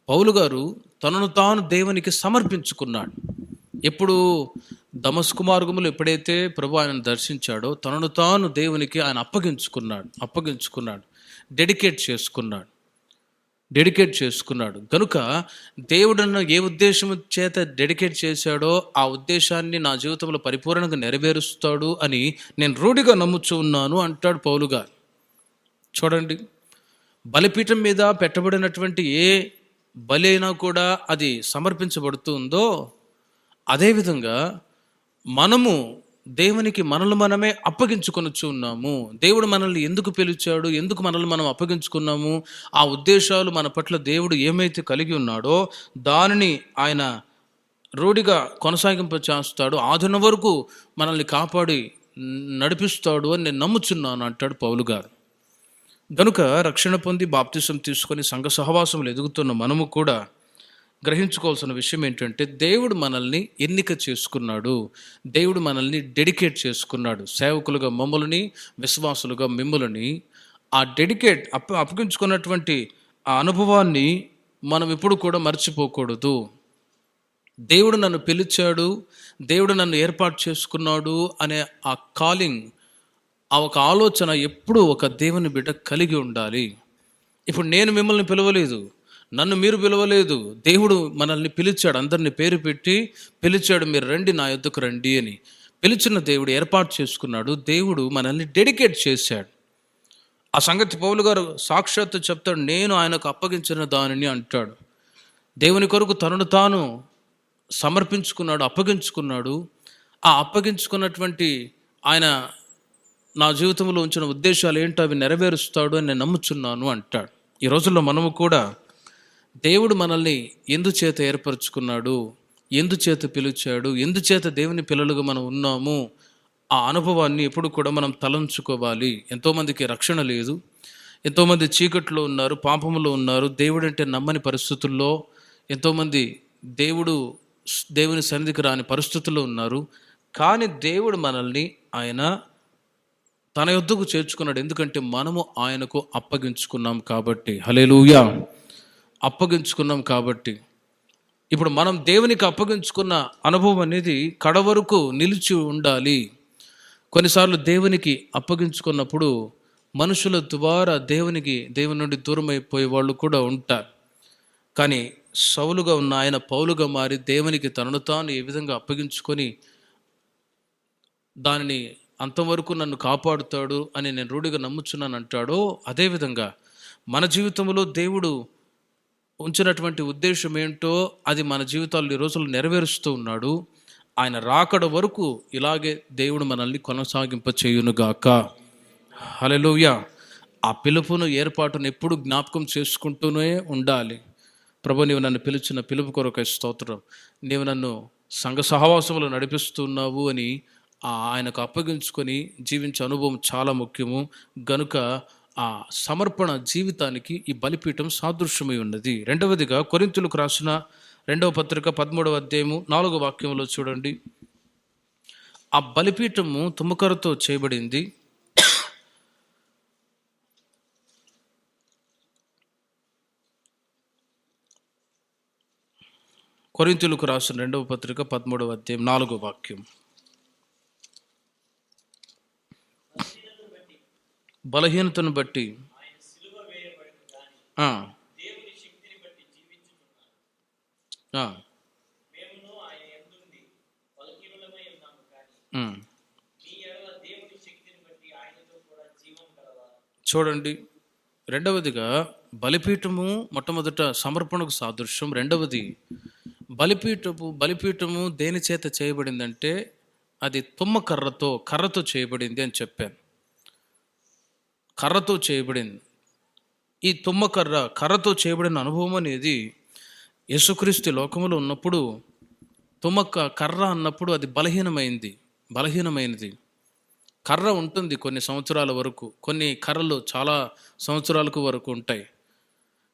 పౌలు గారు తనను తాను దేవునికి సమర్పించుకున్నాడు. ఎప్పుడు దమస్కు మార్గములు ఎప్పుడైతే ప్రభు ఆయనను దర్శించాడో తనను తాను దేవునికి ఆయన అప్పగించుకున్నాడు, డెడికేట్ చేసుకున్నాడు. కనుక దేవుడు ఏ ఉద్దేశం చేత డెడికేట్ చేశాడో ఆ ఉద్దేశాన్ని నా జీవితంలో పరిపూర్ణంగా నెరవేరుస్తాడు అని నేను రూఢిగా నమ్ముచూ ఉన్నాను అంటాడు పౌలు గారు. చూడండి, బలిపీఠం మీద పెట్టబడినటువంటి ఏ బలి అయినా కూడా అది సమర్పించబడుతుందో, అదేవిధంగా మనము దేవునికి మనమే అప్పగించుకొనొచ్చు ఉన్నాము. దేవుడు మనల్ని ఎందుకు పిలిచాడు, ఎందుకు మనల్ని మనం అప్పగించుకున్నాము, ఆ ఉద్దేశాలు మన పట్ల దేవుడు ఏమైతే కలిగి ఉన్నాడో దానిని ఆయన రూఢిగా కొనసాగింప చేస్తాడు. ఆ దినం వరకు మనల్ని కాపాడి నడిపిస్తాడు అని నేను నమ్ముచున్నాను అంటాడు పౌలు గారు. గనుక రక్షణ పొంది బాప్తిసం తీసుకొని సంఘ సహవాసములు ఎదుగుతున్న మనము కూడా గ్రహించుకోవాల్సిన విషయం ఏంటంటే, దేవుడు మనల్ని ఎన్నిక చేసుకున్నాడు, దేవుడు మనల్ని డెడికేట్ చేసుకున్నాడు. సేవకులుగా మమ్మల్ని, విశ్వాసులుగా మిమ్మల్ని ఆ అప్పగించుకున్నటువంటి ఆ అనుభవాన్ని మనం ఎప్పుడు కూడా మర్చిపోకూడదు. దేవుడు నన్ను పిలిచాడు, దేవుడు నన్ను ఏర్పాటు చేసుకున్నాడు అనే ఆ కాలింగ్, ఆ ఒక ఆలోచన ఎప్పుడూ ఒక దేవుని బిడ్డ కలిగి ఉండాలి. ఇప్పుడు నేను మిమ్మల్ని పిలవలేదు, నన్ను మీరు పిలవలేదు, దేవుడు మనల్ని పిలిచాడు, అందరిని పేరు పెట్టి పిలిచాడు, మీరు రండి నా యొద్దకు రండి అని. పిలిచిన దేవుడు ఏర్పాటు చేసుకున్నాడు, దేవుడు మనల్ని డెడికేట్ చేశాడు. ఆ సంగతి పౌలు గారు సాక్షాత్తు చెప్తాడు, నేను ఆయనకు అప్పగించిన దానిని అంటాడు. దేవుని కొరకు తనను తాను సమర్పించుకున్నాడు, అప్పగించుకున్నాడు. ఆ అప్పగించుకున్నటువంటి ఆయన నా జీవితంలో ఉంచిన ఉద్దేశాలు ఏంటో అవి నెరవేరుస్తాడు అని నేను నమ్ముచున్నాను అంటాడు. ఈ రోజుల్లో మనము కూడా దేవుడు మనల్ని ఎందుచేత ఏర్పరచుకున్నాడు, ఎందుచేత పిలిచాడు, ఎందుచేత దేవుని పిల్లలుగా మనం ఉన్నాము, ఆ అనుభవాన్ని ఎప్పుడు కూడా మనం తలంచుకోవాలి. ఎంతోమందికి రక్షణ లేదు, ఎంతోమంది చీకట్లో ఉన్నారు, పాపములో ఉన్నారు, దేవుడు అంటే నమ్మని పరిస్థితుల్లో ఎంతోమంది దేవుని సన్నిధికి రాని పరిస్థితుల్లో ఉన్నారు. కానీ దేవుడు మనల్ని ఆయన తన యొద్దకు చేర్చుకున్నాడు. ఎందుకంటే మనము ఆయనకు అప్పగించుకున్నాం కాబట్టి. హల్లెలూయా. అప్పగించుకున్నాం కాబట్టి ఇప్పుడు మనం దేవునికి అప్పగించుకున్న అనుభవం అనేది కడవరకు నిలిచి ఉండాలి. కొన్నిసార్లు దేవునికి అప్పగించుకున్నప్పుడు మనుషుల ద్వారా దేవుని నుండి దూరం అయిపోయే వాళ్ళు కూడా ఉంటారు. కానీ సౌలుగా ఉన్న ఆయన పౌలుగా మారి దేవునికి తనను తాను ఏ విధంగా అప్పగించుకొని దానిని అంతవరకు నన్ను కాపాడుతాడు అని నేను రూఢిగా నమ్ముచున్నాను అంటాడో, అదేవిధంగా మన జీవితంలో దేవుడు ఉంచినటువంటి ఉద్దేశం ఏంటో అది మన జీవితాల్లో ఈ రోజులు నెరవేరుస్తూ ఉన్నాడు. ఆయన రాకడ వరకు ఇలాగే దేవుడు మనల్ని కొనసాగింప చేయునుగాక. హల్లెలూయా. ఆ పిలుపును ఏర్పాటును ఎప్పుడు జ్ఞాపకం చేసుకుంటూనే ఉండాలి. ప్రభు, నీవు నన్ను పిలిచిన పిలుపు కొరకు స్తోత్రం, నీవు నన్ను సంఘ సహవాసంలో నడిపిస్తున్నావు అని ఆయనకు అప్పగించుకొని జీవించే అనుభవం చాలా ముఖ్యము. గనుక ఆ సమర్పణ జీవితానికి ఈ బలిపీఠం సాదృశ్యమై ఉన్నది. రెండవదిగా కొరింథీయులకు రాసిన 2వ పత్రిక 13వ అధ్యాయము 4వ వాక్యంలో చూడండి. ఆ బలిపీఠము తుమ్మకరతో చేయబడింది. కొరింథీయులకు రాసిన 2వ పత్రిక 13వ అధ్యాయం 4వ వాక్యం. బలహీనతను బట్టి చూడండి. రెండవదిగా బలిపీఠము మొట్టమొదట సమర్పణకు సాదృశ్యం. రెండవది బలిపీఠము దేని చేత చేయబడిందంటే అది కర్రతో చేయబడింది అని చెప్పాను. కర్రతో చేయబడింది. ఈ కర్రతో చేయబడిన అనుభవం అనేది యేసుక్రీస్తు లోకములో ఉన్నప్పుడు కర్ర అన్నప్పుడు అది బలహీనమైనది. కర్ర ఉంటుంది కొన్ని సంవత్సరాల వరకు, కొన్ని కర్రలు చాలా సంవత్సరాలకు వరకు ఉంటాయి.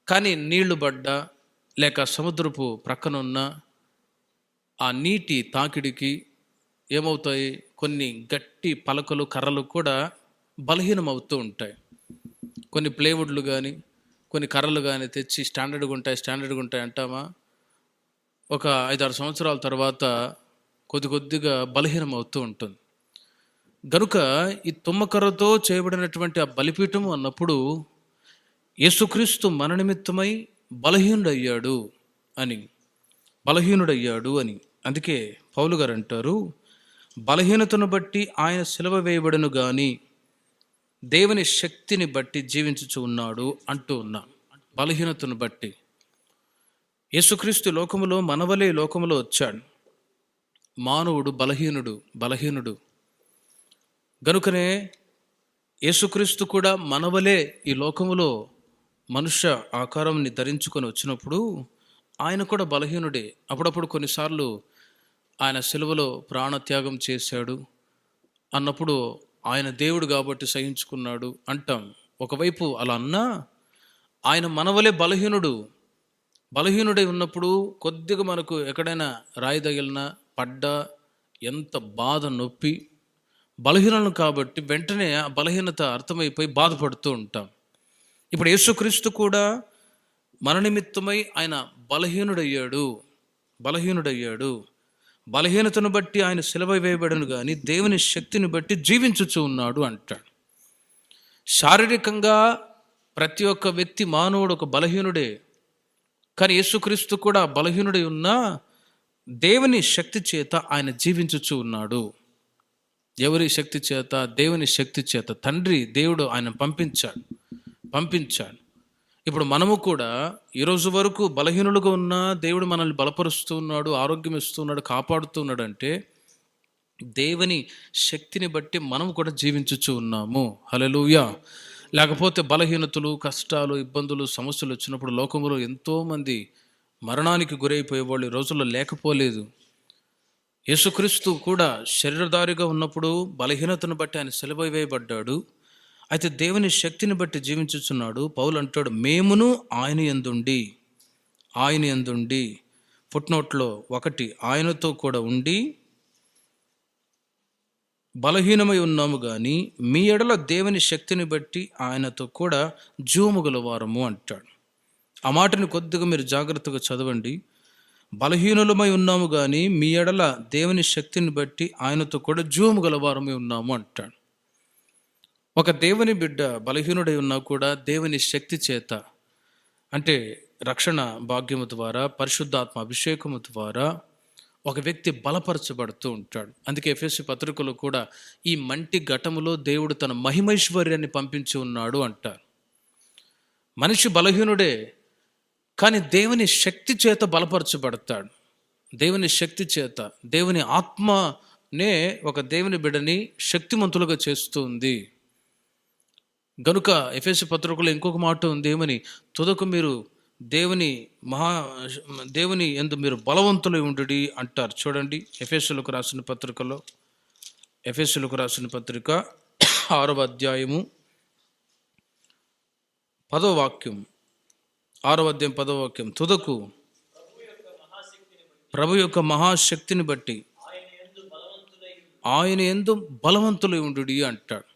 కానీ నీళ్లు పడ్డా లేక సముద్రపు ప్రక్కన ఉన్న ఆ నీటి తాకిడికి ఏమవుతాయి, కొన్ని గట్టి పలకలు కర్రలు కూడా బలహీనం అవుతూ ఉంటాయి. కొన్ని ప్లేవుడ్లు కానీ కొన్ని కర్రలు కానీ తెచ్చి స్టాండర్డ్గా ఉంటాయి అంటామా, ఒక 5-6 సంవత్సరాల తర్వాత కొద్దిగా బలహీనం అవుతూ ఉంటుంది. గనుక ఈ తుమ్మకర్రతో చేయబడినటువంటి ఆ బలిపీఠము అన్నప్పుడు యేసుక్రీస్తు మన నిమిత్తమై బలహీనుడయ్యాడు అని. అందుకే పౌలు గారు అంటారు, బలహీనతను బట్టి ఆయన సిలువ వేయబడను గాని దేవుని శక్తిని బట్టి జీవించుచు ఉన్నాడు అంటూ ఉన్నా. బలహీనతను బట్టి యేసుక్రీస్తు లోకములో మనవలే లోకములో వచ్చాడు. మానవుడు బలహీనుడు గనుకనే యేసుక్రీస్తు కూడా మనవలే ఈ లోకములో మనుష్య ఆకారాన్ని ధరించుకొని వచ్చినప్పుడు ఆయన కూడా బలహీనుడే. అప్పుడప్పుడు కొన్నిసార్లు ఆయన సిలువలో ప్రాణత్యాగం చేశాడు అన్నప్పుడు ఆయన దేవుడు కాబట్టి సహించుకున్నాడు అంటాం. ఒకవైపు అలా అన్నా ఆయన మనవలే బలహీనుడై ఉన్నప్పుడు కొద్దిగా మనకు ఎక్కడైనా రాయి తగిలినా పడ్డా ఎంత బాధ, నొప్పి, బలహీనను కాబట్టి వెంటనే ఆ బలహీనత అర్థమైపోయి బాధపడుతూ ఉంటాం. ఇప్పుడు యేసుక్రీస్తు కూడా మన నిమిత్తమై ఆయన బలహీనుడయ్యాడు. బలహీనతను బట్టి ఆయన సిలువ వేయబడను కానీ దేవుని శక్తిని బట్టి జీవించుచు ఉన్నాడు అంటాడు. శారీరకంగా ప్రతి ఒక్క వ్యక్తి మానవుడు ఒక బలహీనుడే. కానీ యేసుక్రీస్తు కూడా బలహీనుడై ఉన్నా దేవుని శక్తి చేత ఆయన జీవించుచు ఉన్నాడు. ఎవరి శక్తి చేత? దేవుని శక్తి చేత. దేవుడు ఆయన పంపించాడు. ఇప్పుడు మనము కూడా ఈరోజు వరకు బలహీనులుగా ఉన్నా దేవుడు మనల్ని బలపరుస్తూ ఉన్నాడు, ఆరోగ్యం ఇస్తున్నాడు, కాపాడుతున్నాడు. అంటే దేవుని శక్తిని బట్టి మనం కూడా జీవించుచు ఉన్నాము. హల్లెలూయా. లేకపోతే బలహీనతలు, కష్టాలు, ఇబ్బందులు, సమస్యలు వచ్చినప్పుడు లోకంలో ఎంతోమంది మరణానికి గురైపోయేవాళ్ళు ఈ రోజుల్లో లేకపోలేదు. యేసుక్రీస్తు కూడా శరీరధారిగా ఉన్నప్పుడు బలహీనతను బట్టి ఆయన సిలువ వేయబడ్డాడు. అయితే దేవుని శక్తిని బట్టి జీవించుచున్నాడు. పౌలు అంటాడు, మేమును ఆయన యందుండి ఫుట్నోట్లో 1 ఆయనతో కూడా ఉండి బలహీనమై ఉన్నాము కానీ మీ ఎడల దేవుని శక్తిని బట్టి ఆయనతో కూడా జూముగల వారము అంటాడు. ఆ మాటని కొద్దిగా మీరు జాగ్రత్తగా చదవండి. బలహీనులమై ఉన్నాము కానీ మీ ఎడల దేవుని శక్తిని బట్టి ఆయనతో కూడా జూముగల వారమై ఉన్నాము అంటాడు. ఒక దేవుని బిడ్డ బలహీనుడై ఉన్నా కూడా దేవుని శక్తి చేత, అంటే రక్షణ భాగ్యము ద్వారా, పరిశుద్ధాత్మ అభిషేకము ద్వారా ఒక వ్యక్తి బలపరచబడుతూ ఉంటాడు. అందుకే ఎఫెసీ పత్రికలో కూడా ఈ మంటి ఘటములో దేవుడు తన మహిమైశ్వర్యాన్ని పంపించి ఉన్నాడు అంటారు. మనిషి బలహీనుడే, కానీ దేవుని శక్తి చేత బలపరచబడతాడు. దేవుని శక్తి చేత, దేవుని ఆత్మనే ఒక దేవుని బిడ్డని శక్తిమంతులుగా చేస్తుంది. గనుక ఎఫెసీ పత్రికలో ఇంకొక మాట ఉంది, ఏమని? తుదకు మీరు దేవుని యందు మీరు బలవంతులై ఉండుడి అంటారు. చూడండి, ఎఫెసీయులకు రాసిన పత్రిక 6వ అధ్యాయము 10వ వాక్యం. 6వ అధ్యాయం 10వ వాక్యం. తుదకు ప్రభు యొక్క మహాశక్తిని బట్టి ఆయన యందు బలవంతులై ఉండుడి అంటాడు.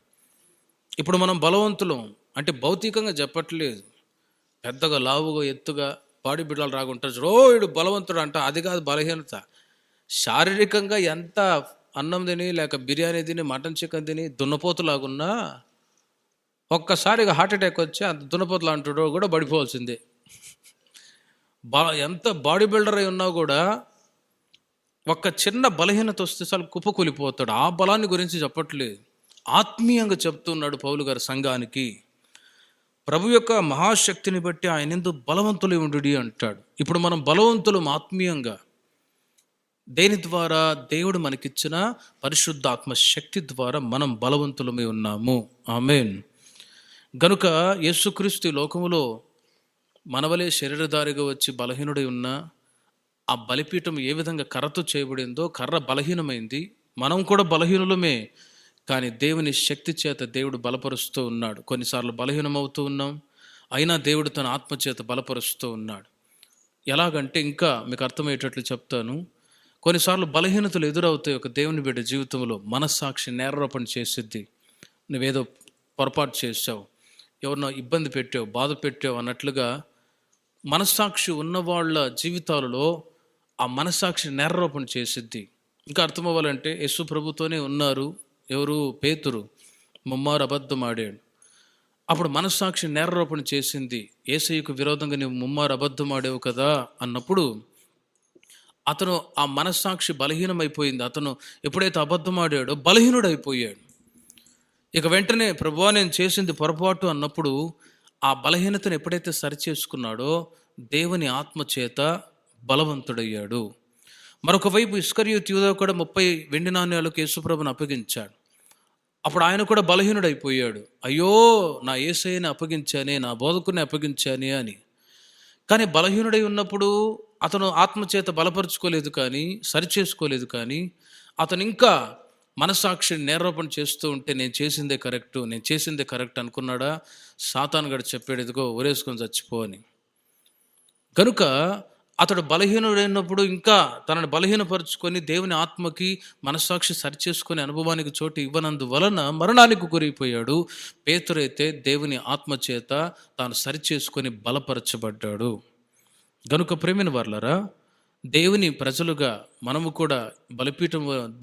ఇప్పుడు మనం బలవంతులం అంటే భౌతికంగా చెప్పట్లేదు, పెద్దగా లావుగా ఎత్తుగా బాడీ బిడ్డలు రాకుంటారు, రోయుడు బలవంతుడు అంట. అది కాదు బలహీనత. శారీరకంగా ఎంత అన్నం తిని, లేక బిర్యానీ తిని, మటన్ చికెన్ తిని దున్నపోతులాగున్నా ఒక్కసారిగా హార్ట్ అటాక్ వచ్చి అంత దున్నపోతులు అంటాడో కూడా పడిపోవాల్సిందే. ఎంత బాడీ బిల్డర్ అయి ఉన్నా కూడా ఒక్క చిన్న బలహీనత వస్తే చాలు కుప్పకూలిపోతాడు. ఆ బలాన్ని గురించి చెప్పట్లేదు, ఆత్మీయంగా చెప్తున్నాడు పౌలు గారు సంఘానికి. ప్రభు యొక్క మహాశక్తిని బట్టి ఆయన ఎందుకు బలవంతులై ఉండుడి అంటాడు. ఇప్పుడు మనం బలవంతులం ఆత్మీయంగా. దేని ద్వారా? దేవుడు మనకిచ్చిన పరిశుద్ధాత్మ శక్తి ద్వారా మనం బలవంతులమై ఉన్నాము. ఆమేన్. గనుక యేసుక్రీస్తు లోకములో మనవలే శరీరధారిగా వచ్చి బలహీనుడై ఉన్న ఆ బలిపీఠం ఏ విధంగా కర్రతో చేయబడిందో, కర్ర బలహీనమైంది, మనం కూడా బలహీనులమే. కానీ దేవుని శక్తి చేత దేవుడు బలపరుస్తూ ఉన్నాడు. కొన్నిసార్లు బలహీనమవుతూ ఉన్నాం, అయినా దేవుడు తన ఆత్మచేత బలపరుస్తూ ఉన్నాడు. ఎలాగంటే ఇంకా మీకు అర్థమయ్యేటట్లు చెప్తాను. కొన్నిసార్లు బలహీనతలు ఎదురవుతాయి ఒక దేవుని బిడ్డ జీవితంలో. మనస్సాక్షి నేరారోపణ చేసిద్ది. నువ్వేదో పొరపాటు చేసావు, ఎవరినో ఇబ్బంది పెట్టావు, బాధ పెట్టావు అన్నట్లుగా మనస్సాక్షి ఉన్నవాళ్ళ జీవితాలలో ఆ మనస్సాక్షి నేరారోపణ చేసిద్ది. ఇంకా అర్థమవ్వాలంటే యేసు ప్రభుతోనే ఉన్నారు. ఎవరు? పేతురు. ముమ్మారు అబద్ధం ఆడాడు. అప్పుడు మనస్సాక్షి నేరారోపణ చేసింది, యేసయ్యకు విరోధంగా నువ్వు ముమ్మారు అబద్ధం ఆడావు కదా అన్నప్పుడు అతను ఆ మనస్సాక్షి బలహీనమైపోయింది. అతను ఎప్పుడైతే అబద్ధం ఆడాడో బలహీనుడైపోయాడు. ఇక వెంటనే ప్రభువా నేను చేసింది పొరపాటు అన్నప్పుడు ఆ బలహీనతను ఎప్పుడైతే సరిచేసుకున్నాడో దేవుని ఆత్మ చేత బలవంతుడయ్యాడు. మరొక వైపు ఇస్కరియోతు యూదా కూడా 30 వెండి నాణ్యాలకు యేసుప్రభుని అప్పగించాడు. అప్పుడు ఆయన కూడా బలహీనుడైపోయాడు. అయ్యో, నా యేసయ్యని అప్పగించానే, నా బోధకుని అప్పగించానే అని. కానీ బలహీనుడై ఉన్నప్పుడు అతను ఆత్మచేత బలపరుచుకోలేదు, కానీ సరిచేసుకోలేదు. కానీ అతను ఇంకా మనసాక్షిని నేరారోపణ చేస్తూ ఉంటే నేను చేసిందే కరెక్ట్ అనుకున్నాడా? సాతాను గడు చెప్పాడు, ఇదిగో ఊరేసుకొని చచ్చిపో అని. కనుక అతడు బలహీనుడైనప్పుడు ఇంకా తనను బలహీనపరుచుకొని దేవుని ఆత్మకి మనస్సాక్షి సరిచేసుకొని అనుభవానికి చోటు ఇవ్వనందువలన మరణానికి గురైపోయాడు. పేతురైతే దేవుని ఆత్మ చేత తాను సరిచేసుకొని బలపరచబడ్డాడు. గనుక ప్రేమిన వారలారా, దేవుని ప్రజలుగా మనము కూడా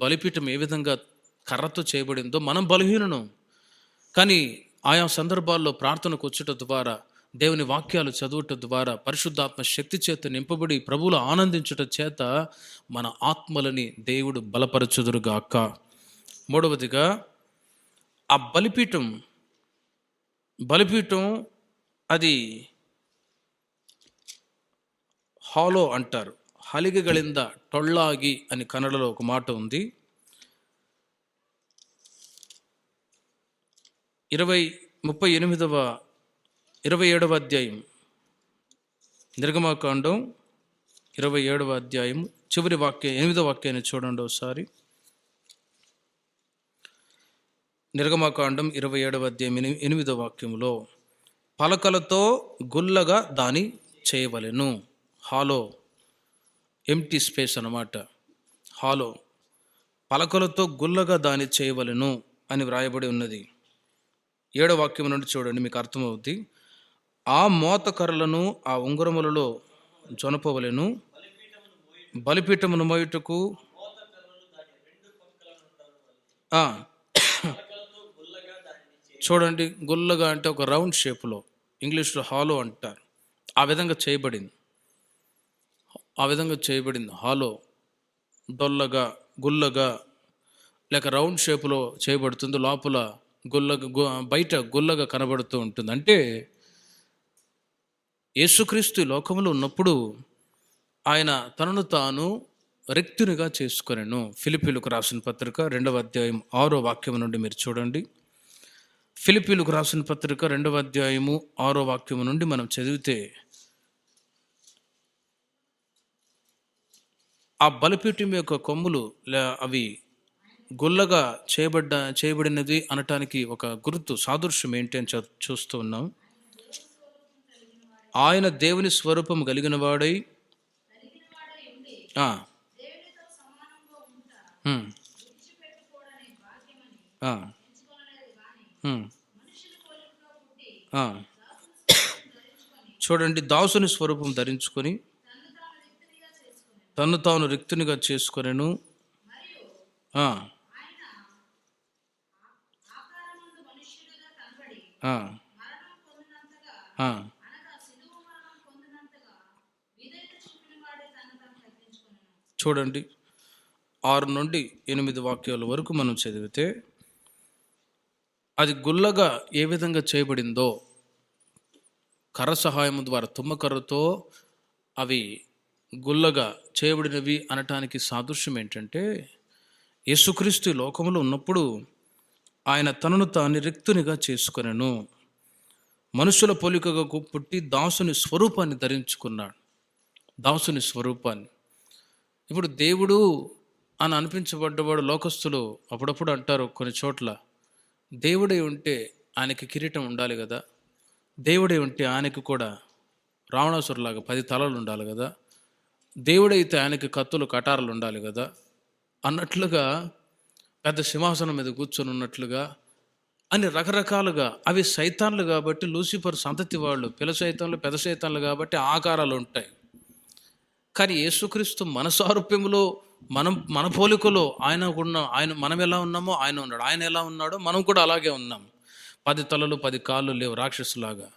బలిపీఠం ఏ విధంగా కర్రతో చేయబడిందో మనం బలహీనం. కానీ ఆయా సందర్భాల్లో ప్రార్థనకు వచ్చుట ద్వారా, దేవుని వాక్యాలు చదువుట ద్వారా, పరిశుద్ధాత్మ శక్తి చేత నింపబడి ప్రభువులో ఆనందించుట చేత మన ఆత్మలని దేవుడు బలపరచుదురుగాక. మూడవదిగా ఆ బలిపీఠం అది హాలో అంటారు. హలిగಗಳಿಂದ టొళ్ళాగి అని కన్నడలో ఒక మాట ఉంది. 27వ అధ్యాయం, నిర్గమకాండం 27వ అధ్యాయం చివరి వాక్యం 8వ వాక్యాన్ని చూడండి ఒకసారి. నిర్గమకాండం 27వ అధ్యాయం 8వ వాక్యంలో, పలకలతో గుల్లగా దాని చేయవలెను. హాలో, ఎంటీ స్పేస్ అన్నమాట. హాలో, పలకలతో గుల్లగా దాని చేయవలెను అని వ్రాయబడి ఉన్నది. 7వ వాక్యం నుండి చూడండి, మీకు అర్థమవుద్ది. ఆ మోతకర్రలను ఆ ఉంగరములలో జొనపవలెను, బలిపీఠమును మోయుటకు చూడండి, గుల్లగా అంటే ఒక రౌండ్ షేప్లో, ఇంగ్లీష్లో హాలో అంటారు. ఆ విధంగా చేయబడింది. హాలో, డొల్లగా, గుల్లగా, లేక రౌండ్ షేప్లో చేయబడుతుంది. లోపల బయట గుల్లగా కనబడుతూ ఉంటుంది. అంటే యేసుక్రీస్తు లోకంలో ఉన్నప్పుడు ఆయన తనను తాను రిక్తునిగా చేసుకొనెను. ఫిలిప్పీలకు రాసిన పత్రిక 2వ అధ్యాయం 6వ వాక్యం నుండి మీరు చూడండి. ఫిలిప్పీలకు రాసిన పత్రిక 2వ అధ్యాయము 6వ వాక్యం నుండి మనం చదివితే, ఆ బలిపీఠం యొక్క కొమ్ములు అవి గుల్లగా చేయబడినది అనటానికి ఒక గుర్తు, సాదృశ్యం ఏంటి అని చూస్తూ ఉన్నాం. ఆయన దేవుని స్వరూపం కలిగిన వాడై చూడండి, దాసుని స్వరూపం ధరించుకొని తను తాను రిక్తునిగా చేసుకొనెను. చూడండి, 6 నుండి 8 వాక్యాల వరకు మనం చదివితే, అది గుల్లగా ఏ విధంగా చేయబడిందో, కర్ర సహాయం ద్వారా, తుమ్మకర్రతో అవి గుల్లగా చేయబడినవి అనటానికి సాదృశ్యం ఏంటంటే, యేసుక్రీస్తు లోకంలో ఉన్నప్పుడు ఆయన తనను తాను రిక్తునిగా చేసుకొనెను. మనుషుల పోలికగా పుట్టి దాసుని స్వరూపాన్ని ధరించుకున్నాడు. దాసుని స్వరూపాన్ని. ఇప్పుడు దేవుడు అని అనిపించబడ్డవాడు లోకస్తులు అప్పుడప్పుడు అంటారు కొన్ని చోట్ల, దేవుడే ఉంటే ఆయనకి కిరీటం ఉండాలి కదా, దేవుడే ఉంటే ఆయనకి కూడా రావణాసురులాగా 10 తలలు ఉండాలి కదా, దేవుడైతే ఆయనకి కత్తులు కటారులు ఉండాలి కదా అన్నట్లుగా, పెద్ద సింహాసనం మీద కూర్చొని ఉన్నట్లుగా అని రకరకాలుగా. అవి సైతాన్లు కాబట్టి, లూసిఫర్ సంతతి వాళ్ళు, పిల్ల సైతాన్లు, పెద్ద సైతాన్లు కాబట్టి ఆకారాలు ఉంటాయి. కానీ యేసుక్రీస్తు మన సారూప్యములో, మన పోలికలో ఆయన మనం ఎలా ఉన్నామో ఆయన ఉన్నాడు. ఆయన ఎలా ఉన్నాడో మనం కూడా అలాగే ఉన్నాం. 10 తలలు 10 కాళ్ళు లేవు రాక్షసులాగా.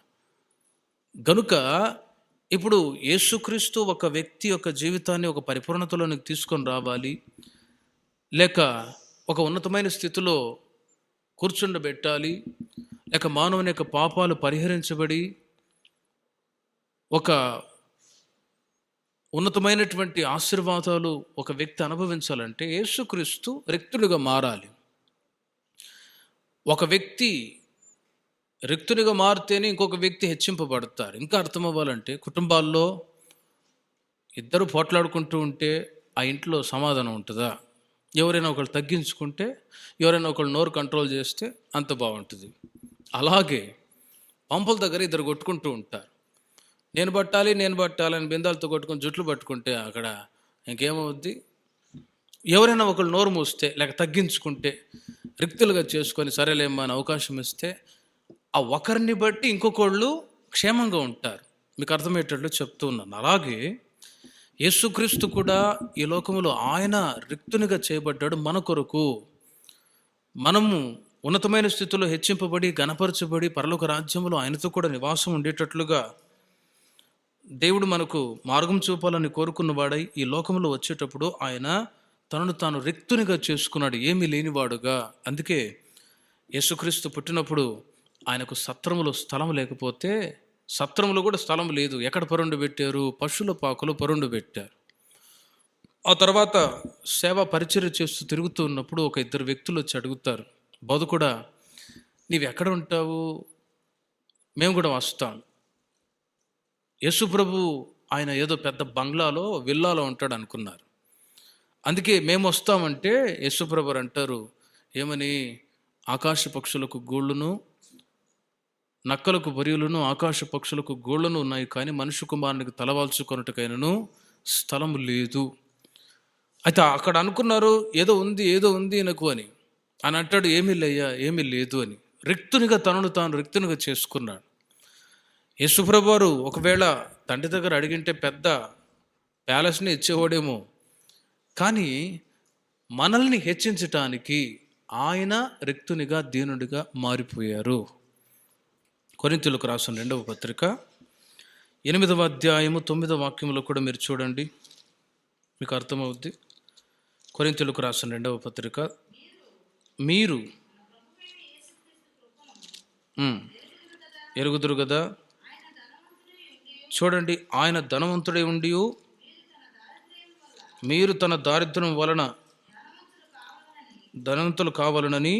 గనుక ఇప్పుడు యేసుక్రీస్తు ఒక వ్యక్తి యొక్క జీవితాన్ని ఒక పరిపూర్ణతలోనికి తీసుకొని రావాలి, లేక ఒక ఉన్నతమైన స్థితిలో కూర్చుండబెట్టాలి, లేక మానవుని యొక్క పాపాలు పరిహరించబడి ఒక ఉన్నతమైనటువంటి ఆశీర్వాదాలు ఒక వ్యక్తి అనుభవించాలంటే యేసుక్రీస్తు రిక్తునిగా మారాలి. ఒక వ్యక్తి రిక్తునిగా మారితేనే ఇంకొక వ్యక్తి హెచ్చింపబడతారు. ఇంకా అర్థం అవ్వాలంటే, కుటుంబాల్లో ఇద్దరు పోట్లాడుకుంటూ ఉంటే ఆ ఇంట్లో సమాధానం ఉంటుందా? ఎవరైనా ఒకళ్ళు తగ్గించుకుంటే, ఎవరైనా ఒకళ్ళు నోరు కంట్రోల్ చేస్తే అంత బాగుంటుంది. అలాగే పంపుల దగ్గర ఇద్దరు కొట్టుకుంటూ ఉంటారు. నేను పట్టాలని బిందాలతో కొట్టుకొని జుట్లు పట్టుకుంటే అక్కడ ఇంకేమవుద్ది? ఎవరైనా ఒకళ్ళు నోరు మూస్తే, లేక తగ్గించుకుంటే, రిక్తులుగా చేసుకొని సరేలేమ్మా అని అవకాశం ఇస్తే, ఆ ఒకరిని బట్టి ఇంకొకళ్ళు క్షేమంగా ఉంటారు. మీకు అర్థమయ్యేటట్లు చెప్తూ ఉన్నాను. అలాగే యేసుక్రీస్తు కూడా ఈ లోకంలో ఆయన రిక్తునిగా చేయబడ్డాడు మన కొరకు. మనము ఉన్నతమైన స్థితిలో హెచ్చింపబడి, గణపరచబడి, పరలోక రాజ్యంలో ఆయనతో కూడా నివాసం ఉండేటట్లుగా దేవుడు మనకు మార్గం చూపాలని కోరుకున్నవాడై ఈ లోకంలో వచ్చేటప్పుడు ఆయన తనను తాను రిక్తునిగా చేసుకున్నాడు, ఏమీ లేనివాడుగా. అందుకే యేసుక్రీస్తు పుట్టినప్పుడు ఆయనకు సత్రములో స్థలం లేకపోతే, సత్రములో కూడా స్థలం లేదు, ఎక్కడ పరుండు పెట్టారు? పశువుల పాకలో పరుండు పెట్టారు. ఆ తర్వాత సేవా పరిచర్య చేస్తూ తిరుగుతూ ఉన్నప్పుడు ఒక 2 వ్యక్తులు వచ్చి అడుగుతారు, బోధకుడా, నీవు ఎక్కడ ఉంటావు, మేము కూడా వస్తాం. యేసు ప్రభు ఆయన ఏదో పెద్ద బంగ్లాలో విల్లాలో ఉంటాడు అనుకున్నారు. అందుకే మేము వస్తామంటే యేసు ప్రభు అంటారు ఏమని, ఆకాశ పక్షులకు గూళ్ళును నక్కలకు బొరియలును ఆకాశ పక్షులకు గూళ్ళను ఉన్నాయి, కానీ మనుష్య కుమారునికి తలవాల్చుకొనుటకైనను స్థలము లేదు. అయితే అక్కడ అనుకున్నారు ఏదో ఉంది నాకు అని అంటాడు. ఏమీ లేయ్యా, ఏమీ లేదు అని రిక్తునిగా తనను తాను రిక్తునిగా చేసుకున్నాడు. యేసుప్రభు వారు ఒకవేళ తండ్రి దగ్గర అడిగింటే పెద్ద ప్యాలెస్ని ఇచ్చేవాడేమో, కానీ మనల్ని హెచ్చించటానికి ఆయన రిక్తునిగా దీనుడిగా మారిపోయారు. కొరింథీయులకు రాసిన 2వ పత్రిక 8వ అధ్యాయము 9వ వాక్యంలో కూడా మీరు చూడండి, మీకు అర్థమవుద్ది. కొరింథీయులకు రాసిన 2వ పత్రిక, మీరు ఎరుగుదురు కదా. చూడండి, ఆయన ధనవంతుడై ఉండి మీరు తన దారిద్ర్యం వలన ధనవంతులు కావాలనని.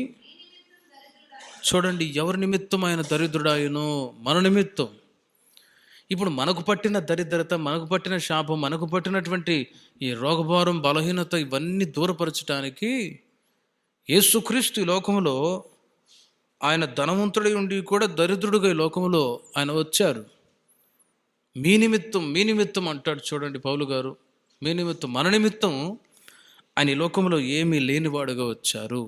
చూడండి, ఎవరి నిమిత్తం ఆయన దరిద్రుడాయనో, మన నిమిత్తం. ఇప్పుడు మనకు పట్టిన దరిద్రత, మనకు పట్టిన శాపం, మనకు పట్టినటువంటి ఈ రోగభారం, బలహీనత ఇవన్నీ దూరపరచడానికి యేసుక్రీస్తు ఈ లోకంలో ఆయన ధనవంతుడై ఉండి కూడా దరిద్రుడిగా ఈ లోకంలో ఆయన వచ్చారు. మీ నిమిత్తం అంటాడు చూడండి పౌలు గారు, మీ నిమిత్తం, మన నిమిత్తం ఆయన ఈ లోకంలో ఏమీ లేనివాడుగా వచ్చారు.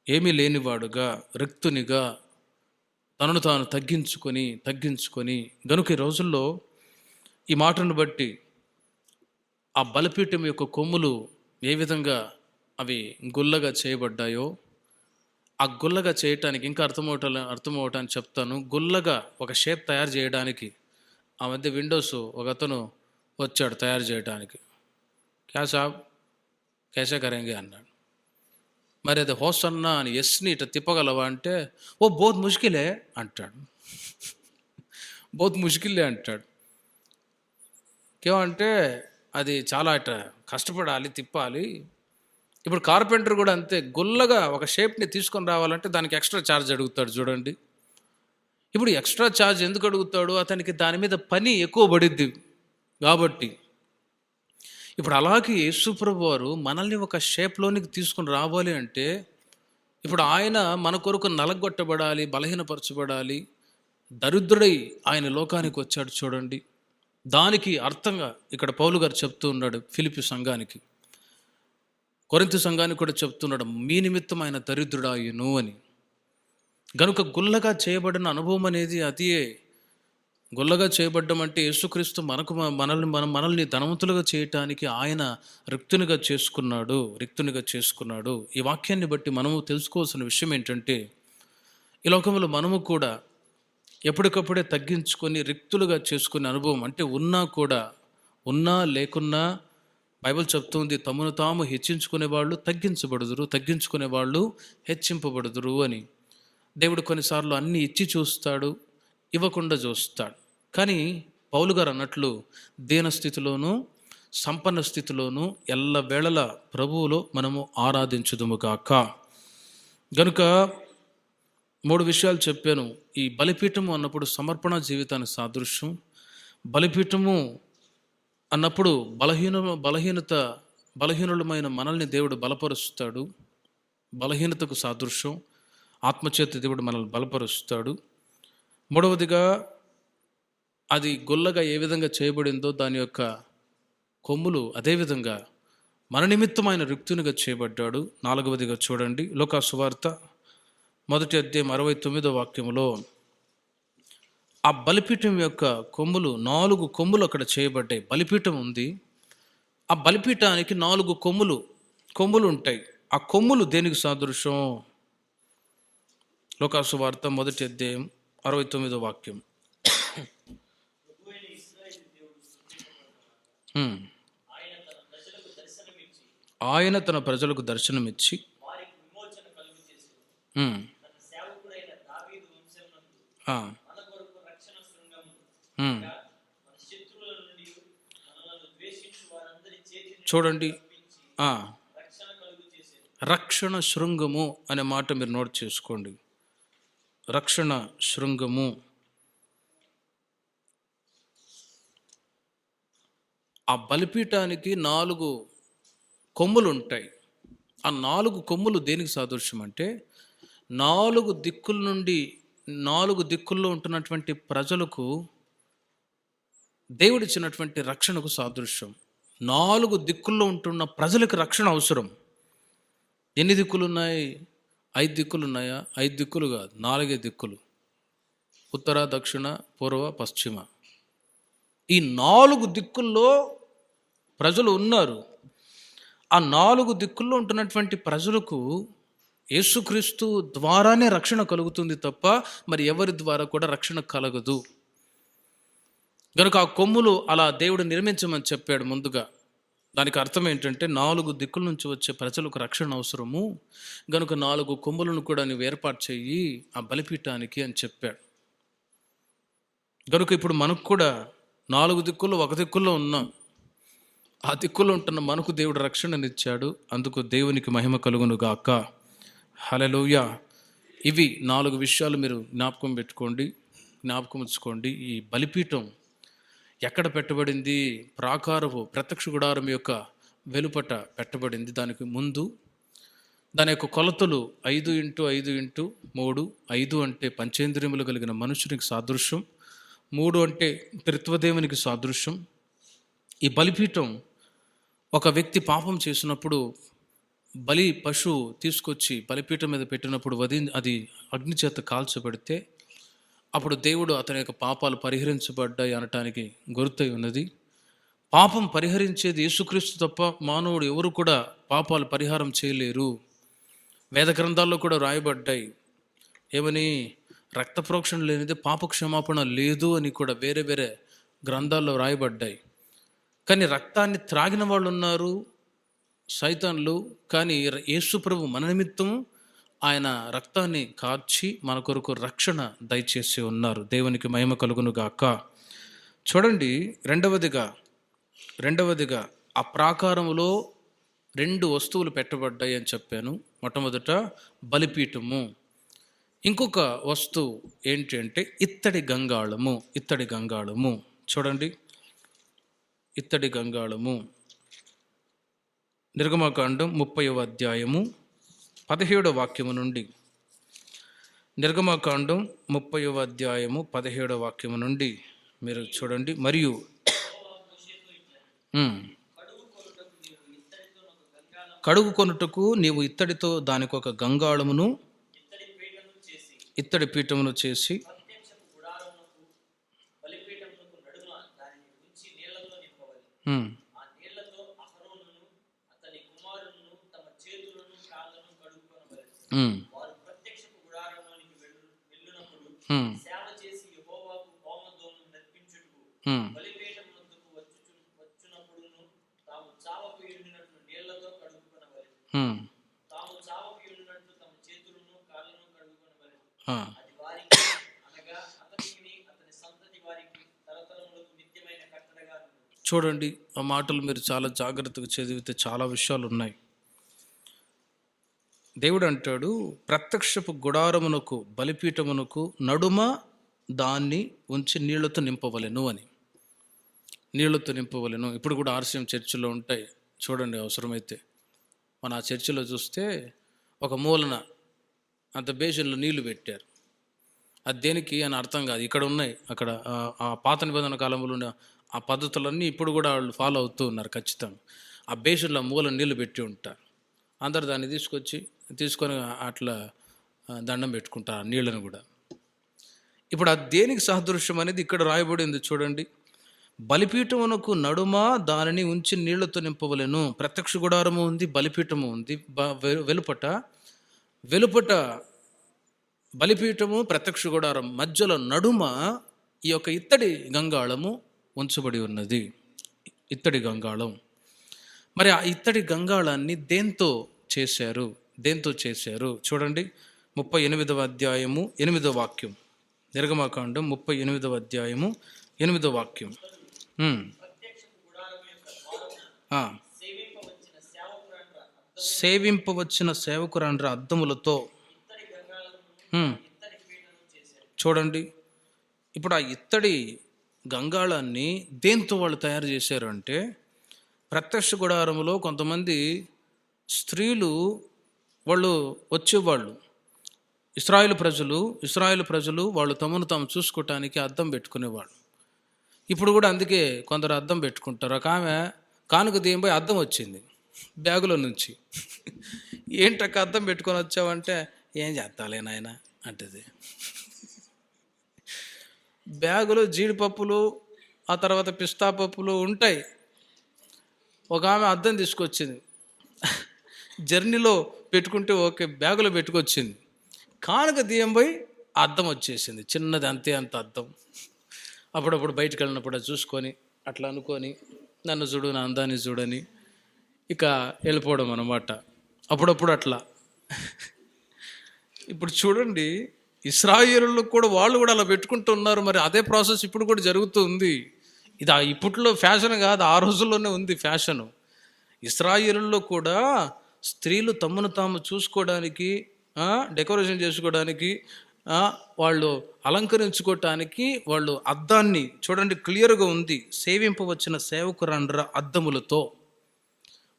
ఏమీ లేనివాడుగా, రిక్తునిగా తనను తాను తగ్గించుకొని గనుక ఈ రోజుల్లో ఈ మాటను బట్టి ఆ బలిపీఠం యొక్క కొమ్ములు ఏ విధంగా అవి గుల్లగా చేయబడ్డాయో, ఆ గుల్లగా చేయటానికి ఇంకా అర్థమవటానికి చెప్తాను. గుల్లగా ఒక షేప్ తయారు చేయడానికి ఆ మధ్య విండోస్ ఒక అతను వచ్చాడు తయారు చేయడానికి. క్యా సాబ్ कैसे करेंगे అన్నాడు. మరి అది హోస్ అన్నా అని ఎస్ని ఇట్లా తిప్పగలవా అంటే, ఓ బోత్ ముష్కిలే అంటాడు. బోత్ ముష్కిలే అంటాడు. ఏమంటే అది చాలా ఇట్లా కష్టపడాలి, తిప్పాలి. ఇప్పుడు కార్పెంటర్ కూడా అంతే, గుల్లగా ఒక షేప్ని తీసుకొని రావాలంటే దానికి ఎక్స్ట్రా ఛార్జ్ అడుగుతాడు చూడండి. ఇప్పుడు ఎక్స్ట్రా ఛార్జ్ ఎందుకు అడుగుతాడు, అతనికి దాని మీద పని ఎక్కువ పడిద్ది కాబట్టి. ఇప్పుడు అలాగే యేసుప్రభు వారు మనల్ని ఒక షేప్లోనికి తీసుకుని రావాలి అంటే, ఇప్పుడు ఆయన మన కొరకు నలగొట్టబడాలి, బలహీనపరచబడాలి, దరిద్రుడై ఆయన లోకానికి వచ్చాడు చూడండి. దానికి అర్థంగా ఇక్కడ పౌలు గారు చెప్తూ ఉన్నాడు ఫిలిప్పీ సంఘానికి, కొరింథీ సంఘానికి కూడా చెప్తున్నాడు, మీ నిమిత్తం ఆయన దరిద్రుడాయును అని. గనుక గుల్లగా చేయబడిన అనుభవం అనేది అదే. గుల్లగా చేయబడ్డం అంటే యేసుక్రీస్తు మనల్ని ధనవంతులుగా చేయటానికి ఆయన రిక్తునిగా చేసుకున్నాడు. ఈ వాక్యాన్ని బట్టి మనము తెలుసుకోవాల్సిన విషయం ఏంటంటే, ఈ లోకంలో మనము కూడా ఎప్పటికప్పుడే తగ్గించుకొని రిక్తులుగా చేసుకునే అనుభవం, అంటే ఉన్నా లేకున్నా బైబిల్ చెప్తుంది, తమను తాము హెచ్చించుకునే వాళ్ళు తగ్గించుకునే వాళ్ళు హెచ్చింపబడుదురు అని. దేవుడు కొన్నిసార్లు అన్నీ ఇచ్చి చూస్తాడు, ఇవ్వకుండా చూస్తాడు. కానీ పౌలు గారు అన్నట్లు దీన స్థితిలోనూ సంపన్న స్థితిలోనూ ఎల్లవేళలా ప్రభువులో మనము ఆరాధించుదుము గాక. గనుక 3 విషయాలు చెప్పాను. ఈ బలిపీఠము అన్నప్పుడు సమర్పణ జీవితానికి సాదృశ్యం. బలిపీఠము అన్నప్పుడు బలహీనులమైన మనల్ని దేవుడు బలపరుస్తాడు, బలహీనతకు సాదృశ్యం. ఆత్మచేత దేవుడు మనల్ని బలపరుస్తాడు. 3వదిగా అది గొల్లగా ఏ విధంగా చేయబడిందో దాని యొక్క కొమ్ములు అదేవిధంగా మన నిమిత్తం ఆయన రిక్తునిగా చేయబడ్డాడు. 4వదిగా చూడండి, లూకా సువార్త 1వ అధ్యాయం 69వ వాక్యములో ఆ బలిపీఠం యొక్క కొమ్ములు, 4 కొమ్ములు అక్కడ చేయబడ్డాయి. బలిపీఠం ఉంది, ఆ బలిపీఠానికి 4 కొమ్ములు ఉంటాయి. ఆ కొమ్ములు దేనికి సాదృశ్యం? లూకా సువార్త 1వ అధ్యాయం 69వ వాక్యం. ఆయన తన ప్రజలకు దర్శనమిచ్చి చూడండి, రక్షణ శృంగము అనే మాట మీరు నోట్ చేసుకోండి. రక్షణ శృంగము. ఆ బలిపీఠానికి 4 కొమ్ములు ఉంటాయి. ఆ 4 కొమ్ములు దేనికి సాదృశ్యం అంటే 4 దిక్కుల నుండి 4 దిక్కుల్లో ఉంటున్నటువంటి ప్రజలకు దేవుడిచ్చినటువంటి రక్షణకు సాదృశ్యం. 4 దిక్కుల్లో ఉంటున్న ప్రజలకు రక్షణ అవసరం. ఎన్ని దిక్కులు ఉన్నాయి? 5 దిక్కులు ఉన్నాయా? 5 దిక్కులు కాదు, 4 దిక్కులు. ఉత్తర, దక్షిణ, పూర్వ, పశ్చిమ. ఈ 4 దిక్కుల్లో ప్రజలు ఉన్నారు. ఆ 4 దిక్కుల్లో ఉంటున్నటువంటి ప్రజలకు యేసుక్రీస్తు ద్వారానే రక్షణ కలుగుతుంది తప్ప మరి ఎవరి ద్వారా కూడా రక్షణ కలగదు. కనుక ఆ కొమ్ములు అలా దేవుడు నిర్మించమని చెప్పాడు ముందుగా. దానికి అర్థం ఏంటంటే 4 దిక్కుల నుంచి వచ్చే ప్రజలకు రక్షణ అవసరము, కనుక 4 కొమ్ములను కూడా నువ్వు ఏర్పాటు చెయ్యి ఆ బలిపీఠానికి అని చెప్పాడు. కనుక ఇప్పుడు మనకు కూడా 4 దిక్కుల్లో ఒక దిక్కుల్లో ఉన్నాం. ఆ దిక్కుల్లో ఉంటున్న మనకు దేవుడు రక్షణనిచ్చాడు. అందుకు దేవునికి మహిమ కలుగును గాక. హల్లెలూయా. ఇవి 4 విషయాలు మీరు జ్ఞాపకం పెట్టుకోండి, జ్ఞాపకం ఉంచుకోండి. ఈ బలిపీఠం ఎక్కడ పెట్టబడింది? ప్రాకారపు ప్రత్యక్ష గుడారం యొక్క వెలుపట పెట్టబడింది. దానికి ముందు దాని యొక్క కొలతలు 5x5x3. 5 అంటే పంచేంద్రియములు కలిగిన మనుషునికి సాదృశ్యం, 3 అంటే త్రిత్వదేవునికి సాదృశ్యం. ఈ బలిపీఠం ఒక వ్యక్తి పాపం చేసినప్పుడు బలి పశువు తీసుకొచ్చి బలిపీఠం మీద పెట్టినప్పుడు అది అగ్ని చేత కాల్చబడితే అప్పుడు దేవుడు అతని యొక్క పాపాలు పరిహరించబడ్డాయి అనటానికి గుర్తై ఉన్నది. పాపం పరిహరించేది యేసుక్రీస్తు తప్ప మానవుడు ఎవరు కూడా పాపాలు పరిహారం చేయలేరు. వేద గ్రంథాల్లో కూడా రాయబడ్డాయి. ఏమని? రక్త ప్రోక్షణ లేనిదే పాప క్షమాపణ లేదు అని కూడా వేరే వేరే గ్రంథాల్లో రాయబడ్డాయి. కానీ రక్తాన్ని త్రాగిన వాళ్ళు ఉన్నారు, సైతాన్లు. కానీ యేసు ప్రభు మన నిమిత్తం ఆయన రక్తాన్ని కార్చి మన కొరకు రక్షణ దయచేసి ఉన్నారు. దేవునికి మహిమ కలుగును గాక. చూడండి, రెండవదిగా ఆ ప్రాకారములో 2 వస్తువులు పెట్టబడ్డాయి అని చెప్పాను. మొట్టమొదట బలిపీఠము. ఇంకొక వస్తువు ఏంటి అంటే ఇత్తడి గంగాళము. చూడండి, ఇత్తడి గంగాళము. నిర్గమకాండం 30వ అధ్యాయము 17వ వాక్యము నుండి. నిర్గమకాండం 30వ అధ్యాయము 17వ వాక్యము నుండి మీరు చూడండి. మరియు కడుగు కొనుటకు నీవు ఇత్తడితో దానికి ఒక గంగాళమును ఇత్తడి పీఠమును చేసి చూడండి, ఆ మాటలు మీరు చాలా జాగ్రత్తగా చదివితే చాలా విషయాలు ఉన్నాయి. దేవుడు అంటాడు, ప్రత్యక్షపు గుడారమునకు బలిపీఠమునకు నడుమ దాన్ని ఉంచి నీళ్లతో నింపవలెను అని. నీళ్లతో నింపవలెను. ఇప్పుడు కూడా ఆర్సీఎం చర్చిలో ఉంటాయి చూడండి. అవసరమైతే మన ఆ చర్చిలో చూస్తే ఒక మూలన అంత బేసిన్లో నీళ్లు పెట్టారు. అది దేనికి అని అర్థం కాదు. ఇక్కడ ఉన్నాయి. అక్కడ ఆ పాత నిబంధన కాలంలో ఉన్న ఆ పద్ధతులన్నీ ఇప్పుడు కూడా వాళ్ళు ఫాలో అవుతూ ఉన్నారు ఖచ్చితంగా. ఆ బేసిన్లో మూల నీళ్లు పెట్టి ఉంటారు. అందరు దాన్ని తీసుకొని అట్లా దండం పెట్టుకుంటారు ఆ నీళ్ళను కూడా. ఇప్పుడు ఆ దేనికి సాదృశ్యం అనేది ఇక్కడ రాయబడింది చూడండి. బలిపీఠమునకు నడుమ దానిని ఉంచి నీళ్లతో నింపవలెను. ప్రత్యక్ష గుడారము ఉంది, బలిపీఠము ఉంది. వెలుపట బలిపీఠము, ప్రత్యక్ష గుడారం మధ్యలో నడుమ ఈ యొక్క ఇత్తడి గంగాళము ఉంచబడి ఉన్నది. ఇత్తడి గంగాళం. మరి ఆ ఇత్తడి గంగాళాన్ని దేంతో చేశారు చూడండి. 38వ అధ్యాయము 8వ వాక్యం. నిర్గమకాండం 38వ అధ్యాయము 8వ వాక్యం. సేవింపవచ్చిన సేవకురాండ్ర అద్దములతో. హ్మ్. చూడండి, ఇప్పుడు ఆ ఇత్తడి గంగాళాన్ని దేంతో వాళ్ళు తయారు చేశారు అంటే, ప్రత్యక్ష గుడారములో కొంతమంది స్త్రీలు వాళ్ళు వచ్చేవాళ్ళు. ఇస్రాయేలు ప్రజలు వాళ్ళు తమను తాము చూసుకోవటానికి అద్దం పెట్టుకునేవాళ్ళు. ఇప్పుడు కూడా అందుకే కొందరు అద్దం పెట్టుకుంటారు. ఒక ఆమె కానుక దీయంపై అద్దం వచ్చింది బ్యాగులో నుంచి. ఏంటక్క అద్దం పెట్టుకొని వచ్చావంటే, ఏం చేస్తాలే నాయన అంటది. బ్యాగులో జీడిపప్పులు, ఆ తర్వాత పిస్తా పప్పులు ఉంటాయి. ఒక ఆమె అద్దం తీసుకొచ్చింది. జర్నీలో పెట్టుకుంటే ఓకే, బ్యాగులో పెట్టుకొచ్చింది. కానుక దీయంపై అద్దం వచ్చేసింది, చిన్నది అంతే, అంత అద్దం. అప్పుడప్పుడు బయటకు వెళ్ళినప్పుడు అది చూసుకొని అట్లా అనుకొని, నన్ను చూడు, నా అందాన్ని చూడని ఇక వెళ్ళిపోవడం అన్నమాట. అప్పుడప్పుడు అట్లా. ఇప్పుడు చూడండి, ఇశ్రాయేలులకు కూడా వాళ్ళు కూడా అలా పెట్టుకుంటున్నారు. మరి అదే ప్రాసెస్ ఇప్పుడు కూడా జరుగుతుంది. ఇది ఇప్పట్లో ఫ్యాషన్ కాదు, ఆ రోజుల్లోనే ఉంది ఫ్యాషను. ఇశ్రాయేలులో కూడా స్త్రీలు తమను తాము చూసుకోవడానికి, డెకరేషన్ చేసుకోవడానికి, వాళ్ళు అలంకరించుకోవటానికి వాళ్ళు అద్దాన్ని చూడండి, క్లియర్గా ఉంది. సేవింపవచ్చిన సేవకురాండ్ర అద్దములతో.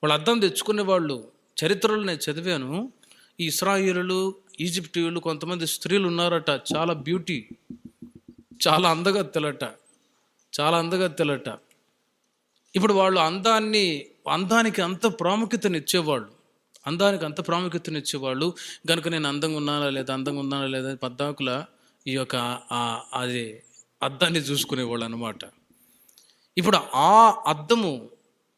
వాళ్ళు అద్దం తెచ్చుకునే వాళ్ళు. చరిత్రలో నేను చదివాను, ఈ ఇశ్రాయేలులు, ఈజిప్టీయులు కొంతమంది స్త్రీలు ఉన్నారట, చాలా బ్యూటీ, చాలా అందగత్తెలట. ఇప్పుడు వాళ్ళు అందానికి అంత ప్రాముఖ్యతనిచ్చేవాళ్ళు. కనుక నేను అందంగా ఉన్నానా లేదా పద్దాకుల ఈ యొక్క అది అద్దాన్ని చూసుకునేవాళ్ళు అనమాట. ఇప్పుడు ఆ అద్దము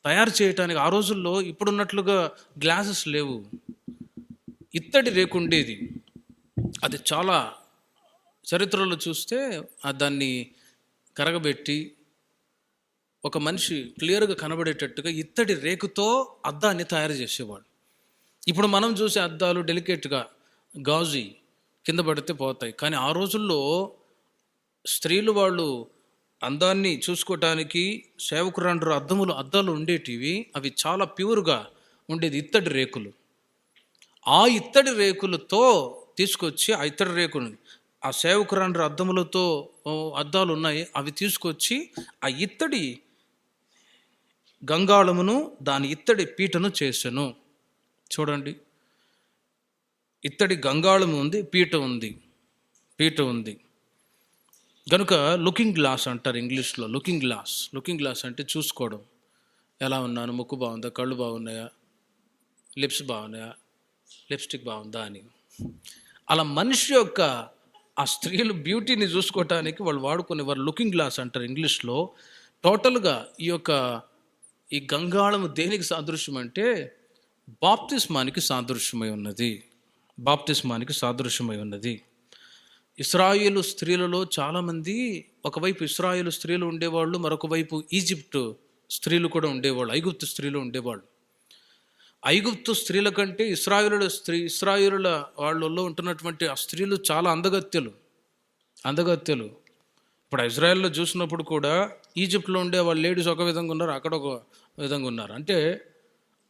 తయారు చేయటానికి ఆ రోజుల్లో ఇప్పుడున్నట్లుగా గ్లాసెస్ లేవు, ఇత్తడి రేకు ఉండేది. అది చాలా చరిత్రలో చూస్తే దాన్ని కరగబెట్టి ఒక మనిషి క్లియర్గా కనబడేటట్టుగా ఇత్తడి రేకుతో అద్దాన్ని తయారు చేసేవాడు. ఇప్పుడు మనం చూసే అద్దాలు డెలికేట్గా గాజు కింద పడితే పోతాయి. కానీ ఆ రోజుల్లో స్త్రీలు వాళ్ళు అందాన్ని చూసుకోవటానికి సేవకురాండ్రు అద్దాలు ఉండేటివి. అవి చాలా ప్యూర్గా ఉండేది, ఇత్తడి రేకులు. ఆ ఇత్తడి రేకులతో తీసుకొచ్చి, ఆ ఇత్తడి రేకులు, ఆ సేవకురాండ్రు అద్దాలు ఉన్నాయి, అవి తీసుకొచ్చి ఆ ఇత్తడి గంగాళమును, దాని ఇత్తడి పీటను చేసెను. చూడండి, ఇత్తడి గంగాళము ఉంది, పీట ఉంది. కనుక లుకింగ్ గ్లాస్ అంటారు ఇంగ్లీష్లో. లుకింగ్ గ్లాస్ అంటే చూసుకోవడం, ఎలా ఉన్నాను, ముక్కు బాగుందా, కళ్ళు బాగున్నాయా, లిప్స్ బాగున్నాయా, లిప్స్టిక్ బాగుందా అని. అలా మనిషి యొక్క ఆ స్త్రీలు బ్యూటీని చూసుకోవటానికి వాళ్ళు వాడుకునేవారు. లుకింగ్ గ్లాస్ అంటారు ఇంగ్లీష్లో. టోటల్గా ఈ గంగాళము దేనికి సాదృశ్యం అంటే బాప్తిస్మానికి సాదృశ్యమై ఉన్నది. ఇశ్రాయేలు స్త్రీలలో చాలామంది, ఒకవైపు ఇశ్రాయేలు స్త్రీలు ఉండేవాళ్ళు, మరొక వైపు ఈజిప్టు స్త్రీలు కూడా ఉండేవాళ్ళు, ఐగుప్తు స్త్రీలు ఉండేవాళ్ళు. ఐగుప్తు స్త్రీల కంటే ఇశ్రాయేలుల వాళ్ళలో ఉంటున్నటువంటి ఆ స్త్రీలు చాలా అందగత్తెలు. ఇప్పుడు ఇజ్రాయెల్లో చూసినప్పుడు కూడా ఈజిప్ట్లో ఉండే వాళ్ళు లేడీస్ ఒక విధంగా ఉన్నారు, అక్కడ ఒక విధంగా ఉన్నారు. అంటే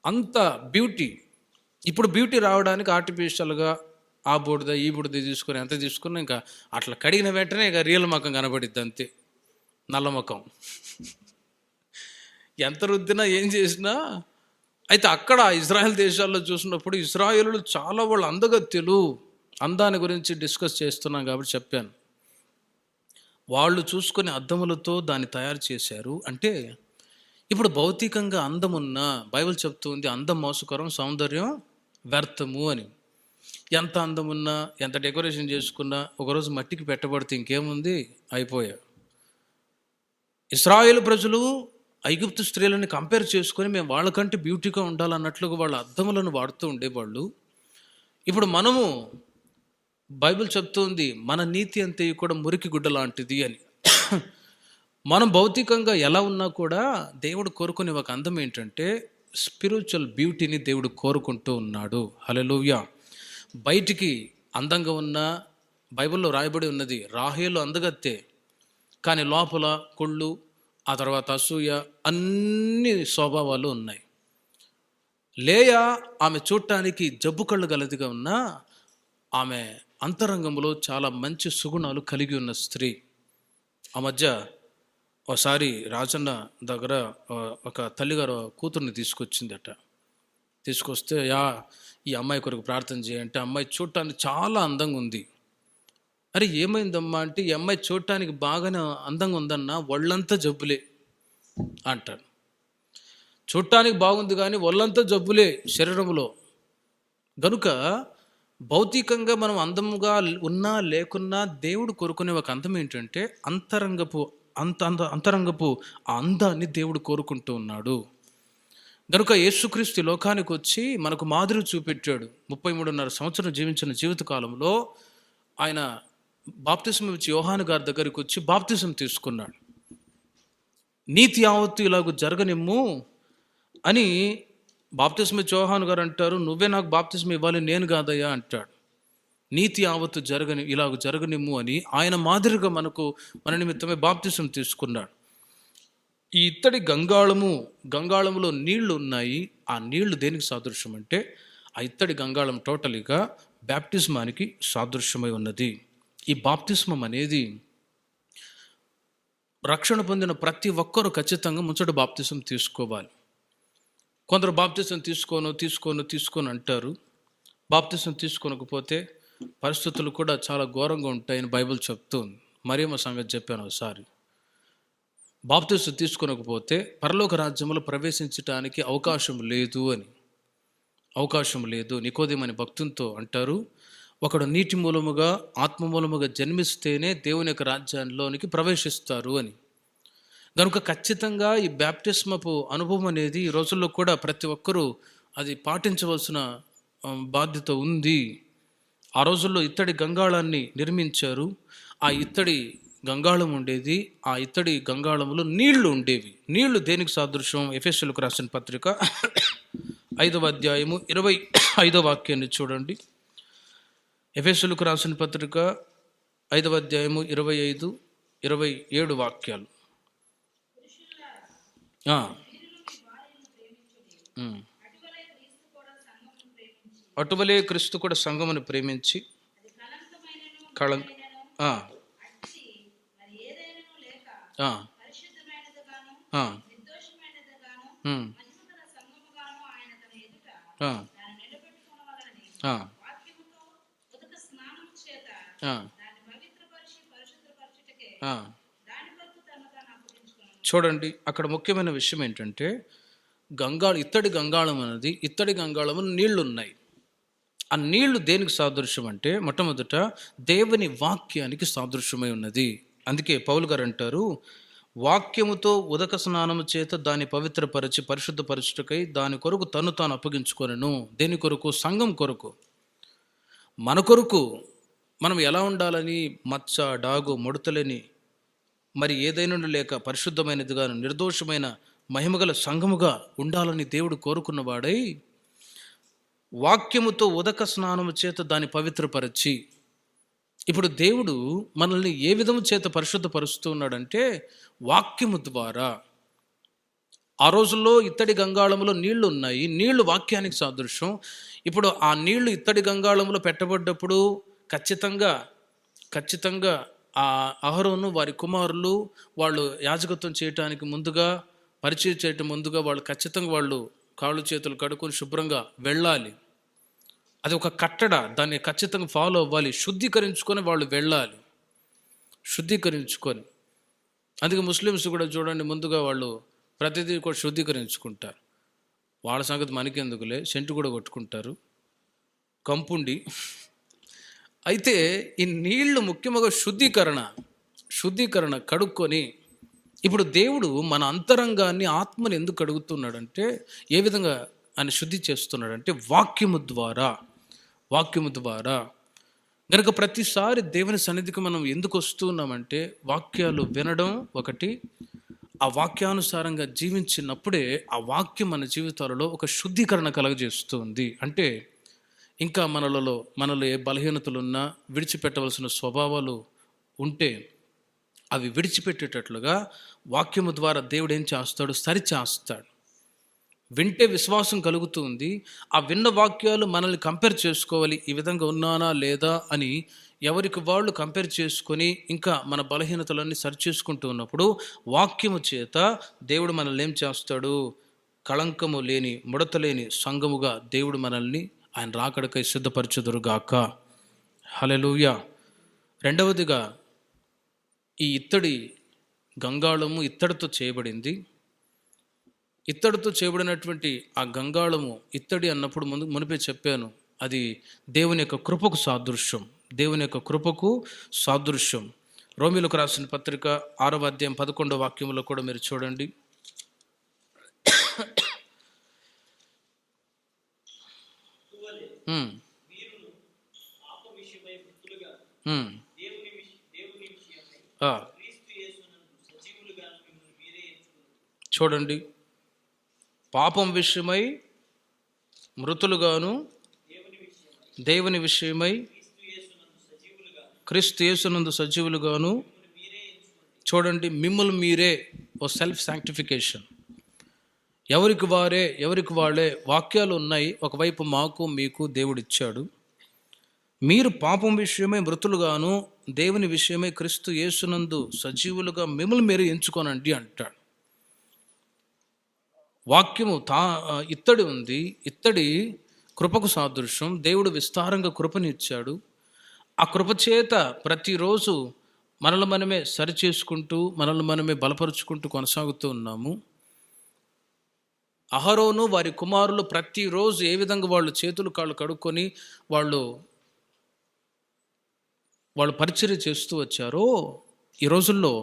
అంత బ్యూటీ. ఇప్పుడు బ్యూటీ రావడానికి ఆర్టిఫిషియల్గా ఆ బూడిద ఈ బూడిద తీసుకొని ఎంత తీసుకున్నా ఇంకా అట్లా కడిగిన వెంటనే ఇక రియల్ ముఖం కనబడిద్ది, అంతే, నల్ల ముఖం. ఎంత రుద్దినా ఏం చేసినా. అయితే అక్కడ ఇజ్రాయెల్ దేశాల్లో చూసినప్పుడు ఇజ్రాయేలులు చాలా వాళ్ళు అందగత్తెలు. అందాన్ని గురించి డిస్కస్ చేస్తున్నాం కాబట్టి చెప్పాను. వాళ్ళు చూసుకొని అద్దములతో దాన్ని తయారు చేశారు. అంటే ఇప్పుడు భౌతికంగా అందమున్న, బైబిల్ చెప్తుంది అందం మోసకరం, సౌందర్యం వ్యర్థము అని. ఎంత అందమున్నా, ఎంత డెకరేషన్ చేసుకున్నా, ఒకరోజు మట్టికి పెట్టబడితే ఇంకేముంది, అయిపోయా. ఇశ్రాయేలు ప్రజలు ఐగుప్తు స్త్రీలని కంపేర్ చేసుకొని మేము వాళ్ళకంటే బ్యూటీగా ఉండాలన్నట్లుగా వాళ్ళ అద్దములను వాడుతూ ఉండేవాళ్ళు. ఇప్పుడు మనము, బైబిల్ చెప్తుంది మన నీతి అంతే కూడా మురికి గుడ్డ లాంటిది అని. మనం భౌతికంగా ఎలా ఉన్నా కూడా దేవుడు కోరుకునే ఒక అందం ఏంటంటే స్పిరిచువల్ బ్యూటీని దేవుడు కోరుకుంటూ ఉన్నాడు. హల్లెలూయా. బయటికి అందంగా ఉన్న, బైబిల్లో రాయబడి ఉన్నది, రాహేలు అందగత్తే, కానీ లోపల కుళ్ళు, ఆ తర్వాత అసూయ, అన్ని స్వభావాలు ఉన్నాయి. లేయా ఆమె చూడటానికి జబ్బు కళ్ళు గలదిగా ఉన్నా ఆమె అంతరంగంలో చాలా మంచి సుగుణాలు కలిగి ఉన్న స్త్రీ. ఆ మధ్య ఒకసారి రాజన్న దగ్గర ఒక తల్లిగారు కూతుర్ని తీసుకొచ్చిందట. తీసుకొస్తే ఈ అమ్మాయి కొరకు ప్రార్థన చేయంటే అమ్మాయి చూడటానికి చాలా అందంగా ఉంది. అరే ఏమైందమ్మా అంటే, ఈ అమ్మాయి చూడటానికి బాగానే అందంగా ఉందన్నా ఒళ్ళంతా జబ్బులే అంటాడు. చూడటానికి బాగుంది కానీ ఒళ్ళంతా జబ్బులే శరీరంలో. గనుక భౌతికంగా మనం అందముగా ఉన్నా లేకున్నా దేవుడు కోరుకునే ఒక అందం ఏంటంటే అంతరంగపు ఆ అందాన్ని దేవుడు కోరుకుంటూ ఉన్నాడు. గనుక యేసుక్రీస్తు లోకానికి వచ్చి మనకు మాదిరి చూపెట్టాడు. 33.5 సంవత్సరం జీవించిన జీవితకాలంలో ఆయన బాప్తిసం ఇచ్చి యోహాను గారి దగ్గరికి వచ్చి బాప్తిసం తీసుకున్నాడు. నీతి యావత్తు ఇలాగ జరగనిమ్ము అని బాప్తిసం ఇచ్చి యోహాను గారు అంటారు, నువ్వే నాకు బాప్తిసం ఇవ్వాలి, నేను కాదయ్యా అంటాడు. నీతి యావత్తు ఇలాగ జరగనిమ్ము అని ఆయన మాదిరిగా మన నిమిత్తమే బాప్తిసం తీసుకున్నాడు. ఈ ఇత్తడి గంగాళములో నీళ్లు ఉన్నాయి. ఆ నీళ్లు దేనికి సాదృశ్యం అంటే, ఆ ఇత్తడి గంగాళం టోటలీగా బ్యాప్టిజమానికి సాదృశ్యమై ఉన్నది. ఈ బాప్తిస్మం అనేది రక్షణ పొందిన ప్రతి ఒక్కరూ ఖచ్చితంగా ముంచట బాప్తిసం తీసుకోవాలి. కొందరు బాప్తిసం తీసుకోను అంటారు. బాప్తిసం తీసుకోనకపోతే పరిస్థితులు కూడా చాలా ఘోరంగా ఉంటాయని బైబిల్ చెప్తుంది. మరియమ్మ సంగతి చెప్పాను ఒకసారి. బాప్తిసం తీసుకోనకపోతే పరలోక రాజ్యంలో ప్రవేశించడానికి అవకాశం లేదు. నికోదేమని భక్తునితో అంటారు, ఒకడు నీటి మూలముగా ఆత్మ మూలముగా జన్మిస్తేనే దేవుని యొక్క రాజ్యంలోనికి ప్రవేశిస్తారు అని. కనుక ఖచ్చితంగా ఈ బ్యాప్టిస్మపు అనుభవం అనేది ఈ రోజుల్లో కూడా ప్రతి ఒక్కరూ అది పాటించవలసిన బాధ్యత ఉంది. ఆ రోజుల్లో ఇత్తడి గంగాళాన్ని నిర్మించారు. ఆ ఇత్తడి గంగాళం ఉండేది. ఆ ఇత్తడి గంగాళంలో నీళ్లు ఉండేవి. నీళ్లు దేనికి సాదృశ్యం? ఎఫెసీయులకు రాసిన పత్రిక 5వ అధ్యాయము 25వ వాక్యాన్ని చూడండి. ఎఫెసీయులకు రాసిన పత్రిక 5వ అధ్యాయము 25, 27 వాక్యాలు. అటువలే క్రీస్తు కూడా సంఘమును ప్రేమించి చూడండి, అక్కడ ముఖ్యమైన విషయం ఏంటంటే, ఇత్తడి గంగాళము నీళ్లు ఉన్నాయి. ఆ నీళ్లు దేనికి సాదృశ్యం అంటే, మొట్టమొదట దేవుని వాక్యానికి సాదృశ్యమై ఉన్నది. అందుకే పౌలు గారు అంటారు, వాక్యముతో ఉదక స్నానము చేత దాన్ని పవిత్రపరిచి పరిశుద్ధపరచుటకై దాని కొరకు తాను అప్పగించుకొనెను. దేని కొరకు? సంఘం కొరకు. మన కొరకు మనం ఎలా ఉండాలని, మచ్చ డాగు ముడతలేని మరి ఏదైనా లేక పరిశుద్ధమైనదిగాను నిర్దోషమైన మహిమగల సంఘముగా ఉండాలని దేవుడు కోరుకున్నవాడై వాక్యముతో ఉదక స్నానము చేత దాన్ని పవిత్రపరచి, ఇప్పుడు దేవుడు మనల్ని ఏ విధము చేత పరిశుద్ధపరుస్తూ ఉన్నాడంటే వాక్యము ద్వారా. ఆ రోజుల్లో ఇత్తడి గంగాళములో నీళ్లు ఉన్నాయి. నీళ్లు వాక్యానికి సాదృశ్యం. ఇప్పుడు ఆ నీళ్లు ఇత్తడి గంగాళములో పెట్టబడ్డప్పుడు ఖచ్చితంగా ఆ అహరోను వారి కుమారులు వాళ్ళు యాజకత్వం చేయటానికి ముందుగా, పరిచయం చేయటం ముందుగా వాళ్ళు ఖచ్చితంగా కాళ్ళు చేతులు కడుక్కొని శుభ్రంగా వెళ్ళాలి. అది ఒక కట్టడ, దాన్ని ఖచ్చితంగా ఫాలో అవ్వాలి. శుద్ధీకరించుకొని వాళ్ళు వెళ్ళాలి. అందుకే ముస్లిమ్స్ కూడా చూడండి, ముందుగా వాళ్ళు ప్రతిదీ కూడా శుద్ధీకరించుకుంటారు. వాళ్ళ సంగతి మనకెందుకులే, సెంటు కూడా కొట్టుకుంటారు కంపుండి. అయితే ఈ నీళ్లు ముఖ్యంగా శుద్ధీకరణ కడుక్కొని, ఇప్పుడు దేవుడు మన అంతరంగాన్ని, ఆత్మని ఎందుకు కడుగుతున్నాడంటే, ఏ విధంగా ఆయన శుద్ధి చేస్తున్నాడంటే వాక్యము ద్వారా. కనుక ప్రతిసారి దేవుని సన్నిధికి మనం ఎందుకు వస్తున్నామంటే, వాక్యాలు వినడం ఒకటి, ఆ వాక్యానుసారంగా జీవించినప్పుడే ఆ వాక్యం మన జీవితాలలో ఒక శుద్ధీకరణ కలగజేస్తుంది. అంటే ఇంకా మనలో ఏ బలహీనతలున్నా, విడిచిపెట్టవలసిన స్వభావాలు ఉంటే అవి విడిచిపెట్టేటట్లుగా వాక్యము ద్వారా దేవుడు ఏం చేస్తాడు? సరిచేస్తాడు. వింటే విశ్వాసం కలుగుతుంది. ఆ విన్న వాక్యాలు మనల్ని కంపేర్ చేసుకోవాలి, ఈ విధంగా ఉన్నానా లేదా అని ఎవరికి వాళ్ళు కంపేర్ చేసుకొని ఇంకా మన బలహీనతలన్నీ సరిచేసుకుంటూ ఉన్నప్పుడు వాక్యము చేత దేవుడు మనల్ని ఏం చేస్తాడు? కళంకము లేని, ముడత లేని సంఘముగా దేవుడు మనల్ని ఆయన రాకడకై సిద్ధపరచుదురుగాక. హల్లెలూయా. రెండవదిగా, ఈ ఇత్తడి గంగాళము ఇత్తడితో చేయబడింది. ఇత్తడితో చేయబడినటువంటి ఆ గంగాళము, ఇత్తడి అన్నప్పుడు మునిపే చెప్పాను, అది దేవుని యొక్క కృపకు సాదృశ్యం. దేవుని యొక్క కృపకు సాదృశ్యం. రోమీయులకు రాసిన పత్రిక 6వ అధ్యాయం 11వ వాక్యంలో కూడా మీరు చూడండి. చూడండి, పాపం విషయమై మృతులుగాను, దేవుని విషయమై క్రీస్తు యేసునందు సజీవులుగాను. చూడండి, మిమ్మల్ని మీరే, ఓ సెల్ఫ్ శాంక్టిఫికేషన్. ఎవరికి వారే, ఎవరికి వాళ్ళే వాక్యాలు ఉన్నాయి. ఒకవైపు మాకు మీకు దేవుడు ఇచ్చాడు. మీరు పాపం విషయమై మృతులుగాను, దేవుని విషయమై క్రీస్తు యేసునందు సజీవులుగా మిమ్మల్ని మీరు ఎంచుకోనండి అంటాడు. వాక్యము ఇత్తడి ఉంది. ఇత్తడి కృపకు సాదృశ్యం. దేవుడు విస్తారంగా కృపనిచ్చాడు. ఆ కృప చేత ప్రతిరోజు మనల్ని మనమే సరిచేసుకుంటూ, మనల్ని మనమే బలపరుచుకుంటూ కొనసాగుతూ ఉన్నాము. అహరోను వారి కుమారులు ప్రతిరోజు ఏ విధంగా వాళ్ళు చేతులు కాళ్ళు కడుక్కొని వాళ్ళు పరిచర్య చేస్తూ వచ్చారో, ఈ రోజుల్లో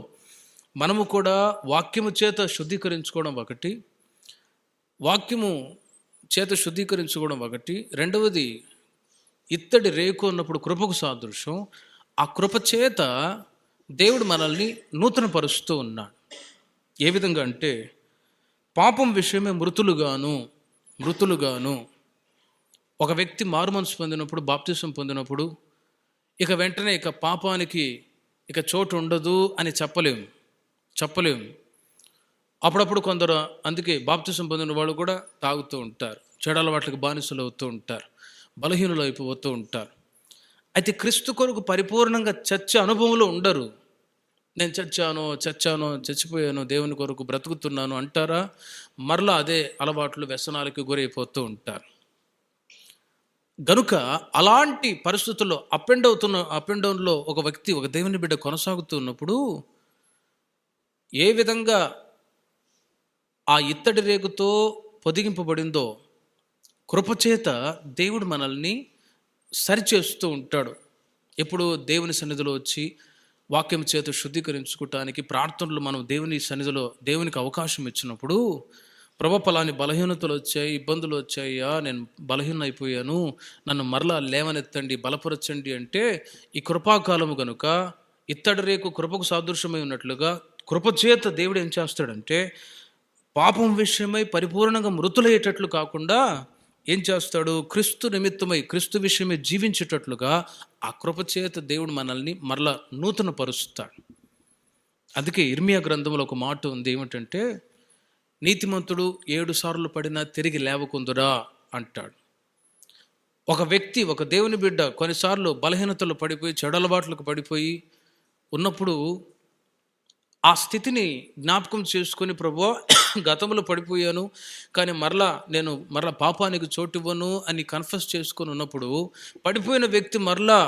మనము కూడా వాక్యము చేత శుద్ధీకరించుకోవడం ఒకటి, వాక్యము చేత శుద్ధీకరించుకోవడం ఒకటి. రెండవది, ఇత్తడి రేకు అన్నప్పుడు కృపకు సాదృశ్యం. ఆ కృప చేత దేవుడు మనల్ని నూతనపరుస్తూ ఉన్నాడు. ఏ విధంగా అంటే, పాపం విషయమే మృతులుగాను ఒక వ్యక్తి మారుమనసు పొందినప్పుడు, బాప్తిసం పొందినప్పుడు ఇక వెంటనే ఇక పాపానికి ఇక చోటు ఉండదు అని చెప్పలేము. అప్పుడప్పుడు కొందరు అందుకే బాప్తిసం పొందిన వాళ్ళు కూడా తాగుతూ ఉంటారు, చెడు అలవాట్లకు బానిసలు అవుతూ ఉంటారు, బలహీనులు అయిపోతూ ఉంటారు. అయితే క్రీస్తు కొరకు పరిపూర్ణంగా చచ్చే అనుభవంలో ఉండరు. నేను చచ్చిపోయాను, దేవుని కొరకు బ్రతుకుతున్నాను అంటారా? మరలా అదే అలవాట్లు, వ్యసనాలకి గురైపోతూ ఉంటారు. గనుక అలాంటి పరిస్థితుల్లో అప్ అండ్ డౌన్లో ఒక వ్యక్తి, ఒక దేవుని బిడ్డ కొనసాగుతూ ఉన్నప్పుడు ఏ విధంగా ఆ ఇత్తడి రేగుతో పొదిగింపబడిందో కృపచేత దేవుడు మనల్ని సరిచేస్తూ ఉంటాడు. ఎప్పుడు దేవుని సన్నిధిలో వచ్చి వాక్యం చేత శుద్ధీకరించుకోవటానికి ప్రార్థనలు మనం దేవుని సన్నిధిలో దేవునికి అవకాశం ఇచ్చినప్పుడు, ప్రభు పలాని బలహీనతలు వచ్చాయి, ఇబ్బందులు వచ్చాయా, నేను బలహీన అయిపోయాను, నన్ను మరలా లేవనెత్తండి, బలపరచండి అంటే, ఈ కృపాకాలము కనుక ఇత్తడి రేకు కృపకు సాదృశ్యమై ఉన్నట్లుగా కృపచేత దేవుడు ఏం చేస్తాడంటే, పాపం విషయమై పరిపూర్ణంగా మృతులయ్యేటట్లు కాకుండా ఏం చేస్తాడు? క్రీస్తు నిమిత్తమై, క్రీస్తు విషయమై జీవించేటట్లుగా ఆ కృపచేత దేవుడు మనల్ని మరలా నూతన పరుస్తాడు. అందుకే ఇర్మియా గ్రంథంలో ఒక మాట ఉంది, ఏమిటంటే, నీతిమంతుడు 7 సార్లు పడినా తిరిగి లేవకుందురా అంటాడు. ఒక వ్యక్తి, ఒక దేవుని బిడ్డ కొన్నిసార్లు బలహీనతలు పడిపోయి, చెడలబాట్లకు పడిపోయి ఉన్నప్పుడు ఆ స్థితిని జ్ఞాపకం చేసుకొని, ప్రభువా గతంలో పడిపోయాను, కానీ నేను మరలా పాపానికి చోటివ్వను అని కన్ఫెస్ చేసుకొని ఉన్నప్పుడు పడిపోయిన వ్యక్తి మరలా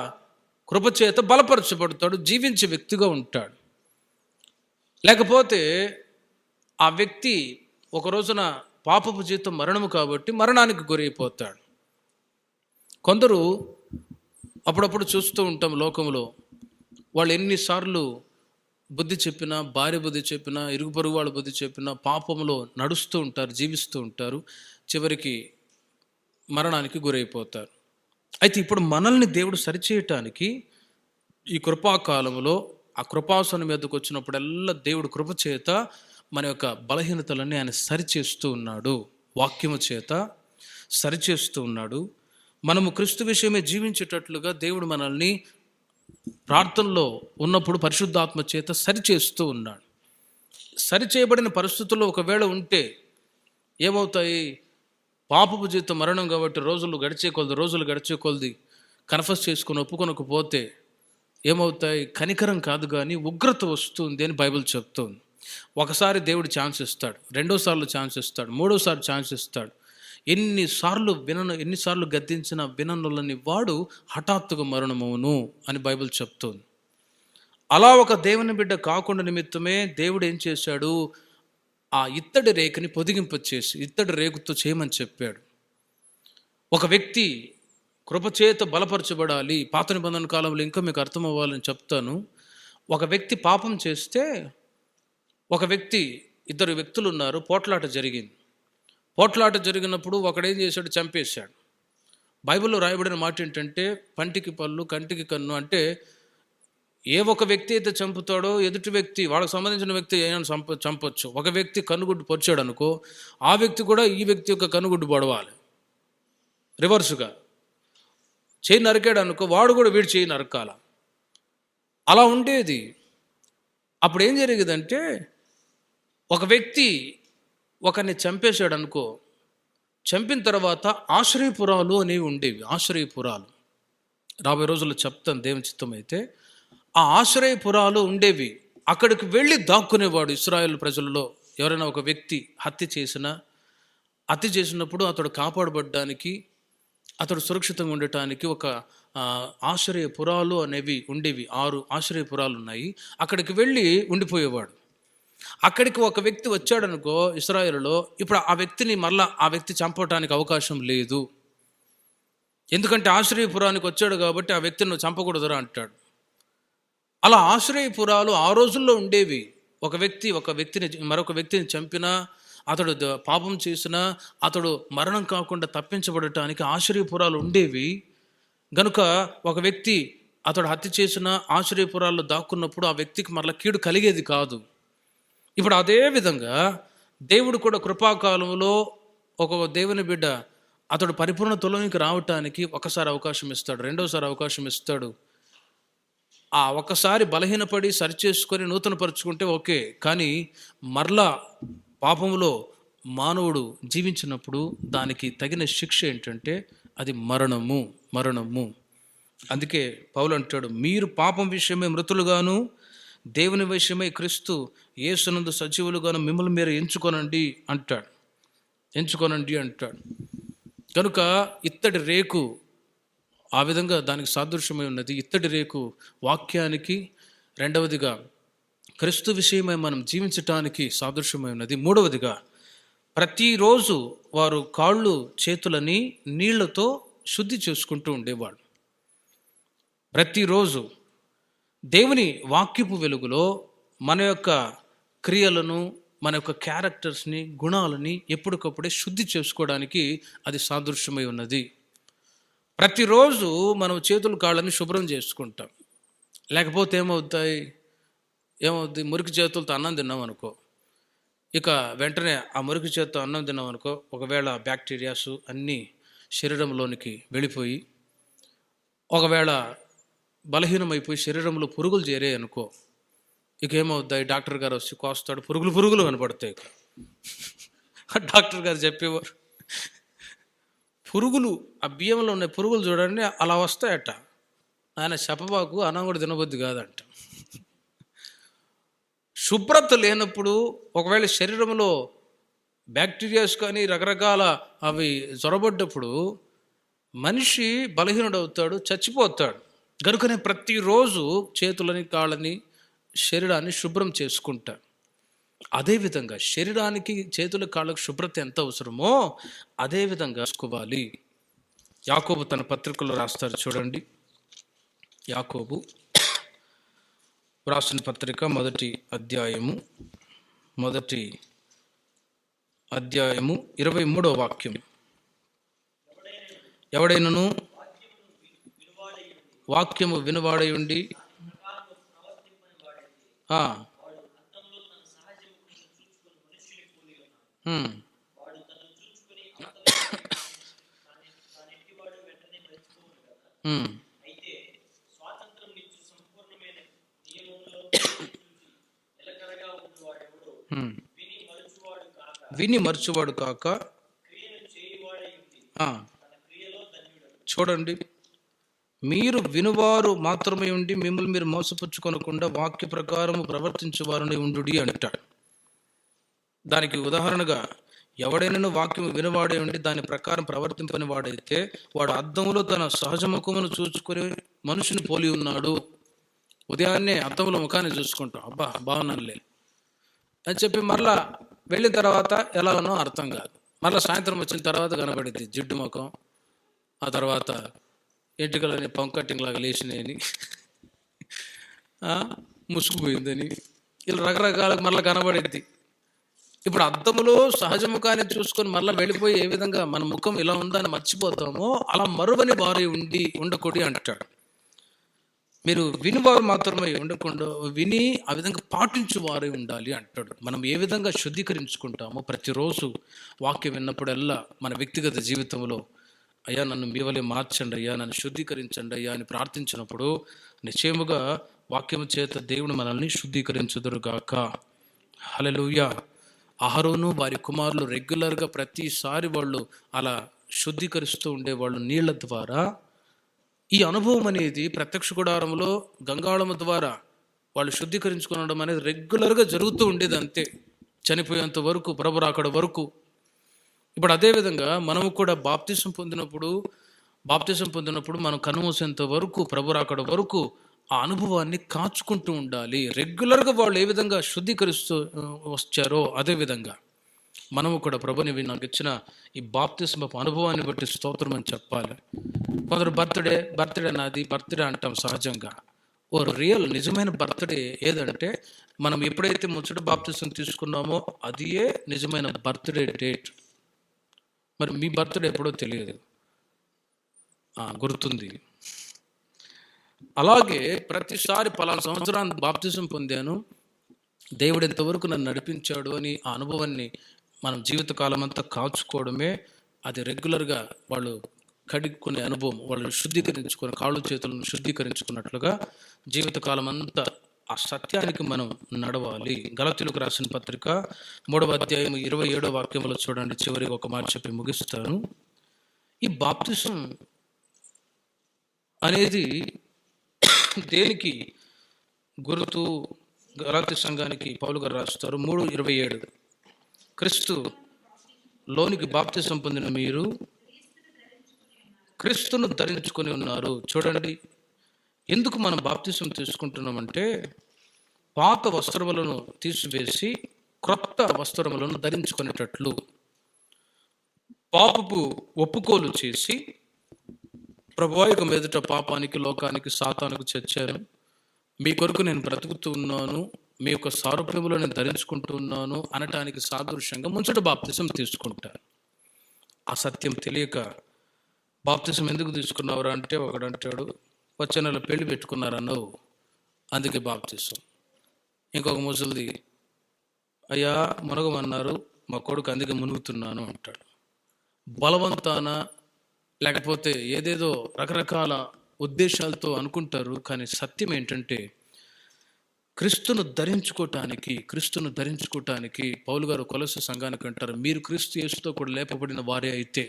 కృపచేత బలపరచబడతాడు, జీవించే వ్యక్తిగా ఉంటాడు. లేకపోతే ఆ వ్యక్తి ఒక రోజున పాపపు జీతం మరణము కాబట్టి మరణానికి గురైపోతాడు. కొందరు అప్పుడప్పుడు చూస్తూ ఉంటాం లోకంలో, వాళ్ళు ఎన్నిసార్లు బుద్ధి చెప్పినా, భార్య బుద్ధి చెప్పినా, ఇరుగు పొరుగు వాళ్ళ బుద్ధి చెప్పినా పాపంలో నడుస్తూ ఉంటారు, జీవిస్తూ ఉంటారు, చివరికి మరణానికి గురైపోతారు. అయితే ఇప్పుడు మనల్ని దేవుడు సరిచేయటానికి ఈ కృపాకాలంలో ఆ కృపాసనం మీదకు వచ్చినప్పుడల్లా దేవుడు కృప చేత మన యొక్క బలహీనతలన్నీ ఆయన సరిచేస్తూ ఉన్నాడు, వాక్యము చేత సరిచేస్తూ ఉన్నాడు. మనము క్రీస్తు విషయమే జీవించేటట్లుగా దేవుడు మనల్ని ప్రార్థనలో ఉన్నప్పుడు పరిశుద్ధాత్మ చేత సరిచేస్తూ ఉన్నాడు. సరిచేయబడిన పరిస్థితుల్లో ఒకవేళ ఉంటే ఏమవుతాయి? పాపపు జీతం మరణం కాబట్టి రోజులు గడిచే కొలది కన్ఫెస్ చేసుకొని ఒప్పుకొనకపోతే ఏమవుతాయి? కనికరం కాదు కానీ ఉగ్రత వస్తుంది అని బైబిల్ చెప్తుంది. ఒకసారి దేవుడు ఛాన్స్ ఇస్తాడు, రెండోసార్లు ఛాన్స్ ఇస్తాడు, మూడోసారి ఛాన్స్ ఇస్తాడు. ఎన్నిసార్లు గద్దించిన విననులని వాడు హఠాత్తుగా మరణమవును అని బైబిల్ చెప్తుంది. అలా ఒక దేవుని బిడ్డ కాకుండా నిమిత్తమే దేవుడు ఏం చేశాడు? ఆ ఇత్తడి రేకుని పొదిగింపచేసి ఇత్తడి రేకుతో చేయమని చెప్పాడు. ఒక వ్యక్తి కృపచేత బలపరచబడాలి. పాత నిబంధన కాలంలో ఇంకా మీకు అర్థం అవ్వాలని చెప్తాను. ఒక వ్యక్తి పాపం చేస్తే, ఇద్దరు వ్యక్తులు ఉన్నారు, పోట్లాట జరిగింది. పోట్లాట జరిగినప్పుడు ఒకడేం చేశాడు? చంపేశాడు. బైబిల్లో రాయబడిన మాట ఏంటంటే, పంటికి పళ్ళు కంటికి కన్ను. అంటే ఏ ఒక వ్యక్తి అయితే చంపుతాడో ఎదుటి వ్యక్తి, వాళ్ళకి సంబంధించిన వ్యక్తి ఏమైనా చంపొచ్చు. ఒక వ్యక్తి కన్నుగుడ్డు పొడిచాడు అనుకో, ఆ వ్యక్తి కూడా ఈ వ్యక్తి యొక్క కన్నుగుడ్డు పొడవాలి. రివర్సుగా చేయి నరికాడు అనుకో, వాడు కూడా వీడు చేయి నరకాల. అలా ఉండేది. అప్పుడు ఏం జరిగేదంటే, ఒక వ్యక్తి ఒకరిని చంపేశాడు అనుకో, చంపిన తర్వాత ఆశ్రయపురాలు అనేవి ఉండేవి. ఆశ్రయపురాలు రాబోయే రోజుల్లో చెప్తాను దేవుని చిత్తం అయితే. ఆ ఆశ్రయపురాలు ఉండేవి. అక్కడికి వెళ్ళి దాక్కునేవాడు. ఇశ్రాయేలు ప్రజలలో ఎవరైనా ఒక వ్యక్తి హత్య చేసినప్పుడు అతడు కాపాడబడ్డానికి, అతడు సురక్షితంగా ఉండటానికి ఒక ఆశ్రయపురాలు అనేవి ఉండేవి. 6 ఆశ్రయపురాలు ఉన్నాయి. అక్కడికి వెళ్ళి ఉండిపోయేవాడు. అక్కడికి ఒక వ్యక్తి వచ్చాడనుకో ఇశ్రాయేలులో, ఇప్పుడు ఆ వ్యక్తిని మళ్ళా ఆ వ్యక్తి చంపడానికి అవకాశం లేదు. ఎందుకంటే ఆశ్రయపురానికి వచ్చాడు కాబట్టి ఆ వ్యక్తిని నువ్వు చంపకూడదురా అంటాడు. అలా ఆశ్రయపురాలు ఆ రోజుల్లో ఉండేవి. మరొక వ్యక్తిని చంపినా, అతడు పాపం చేసినా, అతడు మరణం కాకుండా తప్పించబడటానికి ఆశ్రయపురాలు ఉండేవి. గనుక ఒక వ్యక్తి అతడు హత్య చేసిన ఆశ్రయపురాల్లో దాక్కున్నప్పుడు ఆ వ్యక్తికి మరలా కీడు కలిగేది కాదు. ఇప్పుడు అదే విధంగా దేవుడు కూడా కృపాకాలంలో ఒక దేవుని బిడ్డ అతడు పరిపూర్ణతలోనికి రావటానికి ఒకసారి అవకాశం ఇస్తాడు, రెండోసారి అవకాశం ఇస్తాడు. ఆ ఒక్కసారి బలహీనపడి సరిచేసుకొని నూతనపరుచుకుంటే ఓకే. కానీ మరలా పాపంలో మానవుడు జీవించినప్పుడు దానికి తగిన శిక్ష ఏంటంటే అది మరణము. అందుకే పౌలు అంటాడు, మీరు పాపం విషయమై మృతులుగాను, దేవుని విషయమై క్రీస్తు యేసునందు సజీవులుగాను మిమ్మల్ని మీరు ఎంచుకోనండి అంటాడు. కనుక ఇత్తడి రేకు ఆ విధంగా దానికి సాదృశ్యమై ఉన్నది. ఇత్తడి రేకు వాక్యానికి, రెండవదిగా క్రీస్తు విషయమై మనం జీవించటానికి సాదృశ్యమై ఉన్నది. మూడవదిగా ప్రతిరోజు వారు కాళ్ళు చేతులని నీళ్లతో శుద్ధి చేసుకుంటూ ఉండేవాడు. ప్రతిరోజు దేవుని వాక్యపు వెలుగులో మన యొక్క క్రియలను, మన యొక్క క్యారెక్టర్స్ని, గుణాలని ఎప్పటికప్పుడే శుద్ధి చేసుకోవడానికి అది సాదృశ్యమై ఉన్నది. ప్రతిరోజు మనం చేతులు కాళ్ళని శుభ్రం చేసుకుంటాం. లేకపోతే ఏమవుద్ది? మురికి చేతులతో అన్నం తిన్నాం అనుకో, ఇక వెంటనే ఆ మురికి చేతితో అన్నం తిన్నాం అనుకో, ఒకవేళ బ్యాక్టీరియాస్ అన్నీ శరీరంలోనికి వెళ్ళిపోయి, ఒకవేళ బలహీనమైపోయి శరీరంలో పురుగులు చేరాయి అనుకో, ఇక ఏమవుద్దాయి? డాక్టర్ గారు వచ్చి కోస్తాడు, పురుగులు కనపడతాయి. ఇక డాక్టర్ గారు చెప్పేవారు, పురుగులు, ఆ బియ్యంలో ఉన్న పురుగులు చూడండి అలా వస్తాయట. ఆయన చెప్పబాకు, అన్నం కూడా తినబుద్ధి కాదంట. శుభ్రత లేనప్పుడు ఒకవేళ శరీరంలో బ్యాక్టీరియాస్ కానీ రకరకాల అవి చొరబడ్డప్పుడు మనిషి బలహీనుడవుతాడు, చచ్చిపోతాడు. కనుకనే ప్రతిరోజు చేతులని, కాళ్ళని, శరీరాన్ని శుభ్రం చేసుకుంటాడు. అదేవిధంగా శరీరానికి, చేతుల కాళ్ళకు శుభ్రత ఎంత అవసరమో అదేవిధంగా చేసుకోవాలి. యాకోబు తన పత్రికలో రాస్తారు చూడండి. యాకోబు రాసిన పత్రిక 1వ అధ్యాయము 23వ వాక్యం. ఎవడైనను వాక్యము వినువాడై ఉండి విని మర్చివాడు కాక చూడండి, మీరు వినువారు మాత్రమే ఉండి మిమ్మల్ని మీరు మోసపుచ్చుకొనకుండా వాక్య ప్రకారము ప్రవర్తించేవారని ఉండుడి అంటాడు. దానికి ఉదాహరణగా, ఎవడైనా వాక్యం వినవాడే ఉండి దాని ప్రకారం ప్రవర్తింపని వాడైతే వాడు అద్దంలో తన సహజ ముఖమును చూసుకుని మనుషుని పోలి ఉన్నాడు. ఉదయాన్నే అద్దంలో ముఖాన్ని చూసుకుంటాం, అబ్బా బాగున్నానులే అని చెప్పి మరలా వెళ్ళిన తర్వాత ఎలా ఉన్నో అర్థం కాదు. మరలా సాయంత్రం వచ్చిన తర్వాత కనబడింది జిడ్డు ముఖం, ఆ తర్వాత ఎంటికలని పంకట్టింగ్ లాగా లేచినాయని, ముసుగుపోయిందని, ఇలా రకరకాల మరలా కనబడింది. ఇప్పుడు అద్దములో సహజ ముఖాన్ని చూసుకొని మరలా వెళ్ళిపోయి ఏ విధంగా మన ముఖం ఇలా ఉందని మర్చిపోతామో అలా మరువని వారి ఉండకూడి అంటాడు. మీరు వినివారు మాత్రమే ఉండకుండా విని ఆ విధంగా పాటించు వారే ఉండాలి అంటాడు. మనం ఏ విధంగా శుద్ధీకరించుకుంటామో ప్రతిరోజు వాక్యం విన్నప్పుడల్లా మన వ్యక్తిగత జీవితంలో, అయ్యా నన్ను మీ వలె మార్చండి అయ్యా, నన్ను శుద్ధీకరించండి అయ్యా అని ప్రార్థించినప్పుడు నిశ్చయముగా వాక్యము చేత దేవుడు మనల్ని శుద్ధీకరించుదురుగాక. హల్లెలూయా. అహరోను వారి కుమారులు రెగ్యులర్గా ప్రతిసారి వాళ్ళు అలా శుద్ధీకరిస్తూ ఉండేవాళ్ళు నీళ్ల ద్వారా. ఈ అనుభవం అనేది ప్రత్యక్ష గుడారంలో గంగాళము ద్వారా వాళ్ళు శుద్ధీకరించుకోవడం అనేది రెగ్యులర్గా జరుగుతూ ఉండేది, అంతే, చనిపోయేంత వరకు, ప్రభు రాకడ వరకు. ఇప్పుడు అదేవిధంగా మనము కూడా బాప్తిసం పొందినప్పుడు మనం కన్నుమూసేంత వరకు, ప్రభు రాకడ వరకు ఆ అనుభవాన్ని కాచుకుంటూ ఉండాలి. రెగ్యులర్గా వాళ్ళు ఏ విధంగా శుద్ధీకరిస్తూ వచ్చారో అదేవిధంగా మనము కూడా ప్రభుని నాకు ఇచ్చిన ఈ బాప్తిస్మపు అనుభవాన్ని బట్టి స్తోత్రం అని చెప్పాలి. కొందరు బర్త్డే నాది బర్త్డే అంటాం సహజంగా. ఓ రియల్ నిజమైన బర్త్డే ఏదంటే మనం ఎప్పుడైతే ముచ్చట బాప్తిసం తీసుకున్నామో అదియే నిజమైన బర్త్డే డేట్. మరి మీ బర్త్డే ఎప్పుడో తెలియదు, గుర్తుంది. అలాగే ప్రతిసారి పలానా సంవత్సరాన్ని బాప్తిసం పొందాను, దేవుడు ఎంతవరకు నన్ను నడిపించాడు అని ఆ అనుభవాన్ని మనం జీవితకాలం అంతా కాచుకోవడమే. అది రెగ్యులర్గా వాళ్ళు కడుక్కునే అనుభవం, వాళ్ళు శుద్ధీకరించుకుని కాళ్ళు చేతులను శుద్ధీకరించుకున్నట్లుగా జీవితకాలం అంతా ఆ సత్యానికి మనం నడవాలి. గలతీయులకు రాసిన పత్రిక 3వ అధ్యాయం 27వ వాక్యంలో చూడండి, చివరికి ఒక మాట చెప్పి ముగిస్తాను. ఈ బాప్తిసం అనేది దేనికి గుర్తు? గలాతీ సంఘానికి పౌలు గారు రాస్తారు 3:27, క్రీస్తు లోనికి బాప్తిసం పొందిన మీరు క్రీస్తును ధరించుకొని ఉన్నారు. చూడండి, ఎందుకు మనం బాప్తిసం తీసుకుంటున్నామంటే పాత వస్త్రములను తీసివేసి క్రొత్త వస్త్రములను ధరించుకునేటట్లు, పాపపు ఒప్పుకోలు చేసి ప్రభువాయిక మీదట పాపానికి, లోకానికి, సాతానుకు చచ్చాను, మీ కొరకు నేను బ్రతుకుతూ ఉన్నాను, మీ యొక్క సారూప్యములో నేను ధరించుకుంటూ ఉన్నాను అనటానికి సాదృశ్యంగా ముంచట బాప్తిసం తీసుకుంటారు. ఆ సత్యం తెలియక బాప్తిసం ఎందుకు తీసుకున్నావురా అంటే ఒకడు అంటాడు, వచ్చే నెల పెళ్లి పెట్టుకున్నారన్నావు అందుకే బాప్తిసం. ఇంకొక ముసలిది, అయ్యా మునగమన్నారు మా కొడుకు అందుకే మునుగుతున్నాను అంటాడు. బలవంతాన లేకపోతే ఏదేదో రకరకాల ఉద్దేశాలతో అనుకుంటారు. కానీ సత్యం ఏంటంటే క్రీస్తును ధరించుకోవటానికి పౌలు గారు కొలస్సీ సంఘానికి అంటారు, మీరు క్రీస్తు యేసుతో కూడా లేపబడిన వారే అయితే,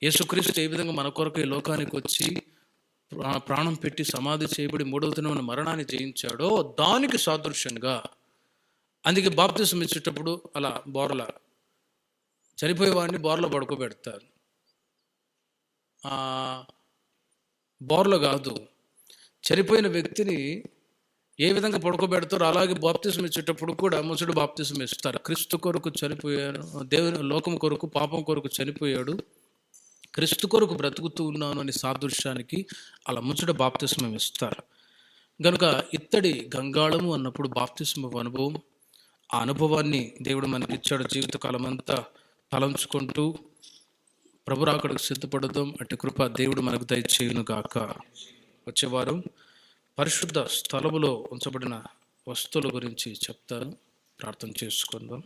యేసుక్రీస్తు ఏ విధంగా మన కొరకు ఈ లోకానికి వచ్చి ప్రాణం పెట్టి సమాధి చేయబడి 3వ దినమున మరణాన్ని జయించాడో దానికి సాదృశ్యంగా, అందుకే బాప్తిసం ఇచ్చేటప్పుడు అలా చనిపోయేవాడిని బోర్లో పడుకోబెడతారు. బోర్లో కాదు, చనిపోయిన వ్యక్తిని ఏ విధంగా పడుకోబెడతారో అలాగే బాప్తిసం ఇచ్చేటప్పుడు కూడా ముసడు బాప్తిసం ఇస్తారు. క్రీస్తు కొరకు చనిపోయాడు, దేవుని లోకం కొరకు, పాపం కొరకు చనిపోయాడు, క్రీస్తు కొరకు బ్రతుకుతూ ఉన్నాను అని సాదృశ్యానికి అలా ముచ్చట బాప్తిస్మం ఇస్తారు. కనుక ఇత్తడి గంగాళము అన్నప్పుడు బాప్తిస్మ అనుభవం, ఆ అనుభవాన్ని దేవుడు మనకి ఇచ్చాడు. జీవితకాలం అంతా తలంచుకుంటూ ప్రభు రాకడకు సిద్ధపడదాం. అట్టి కృప దేవుడు మనకు దయచేయును గాక. వచ్చేవారం పరిశుద్ధ స్థలములో ఉంచబడిన వస్తువుల గురించి చెప్తాను, ప్రార్థన చేసుకుందాం.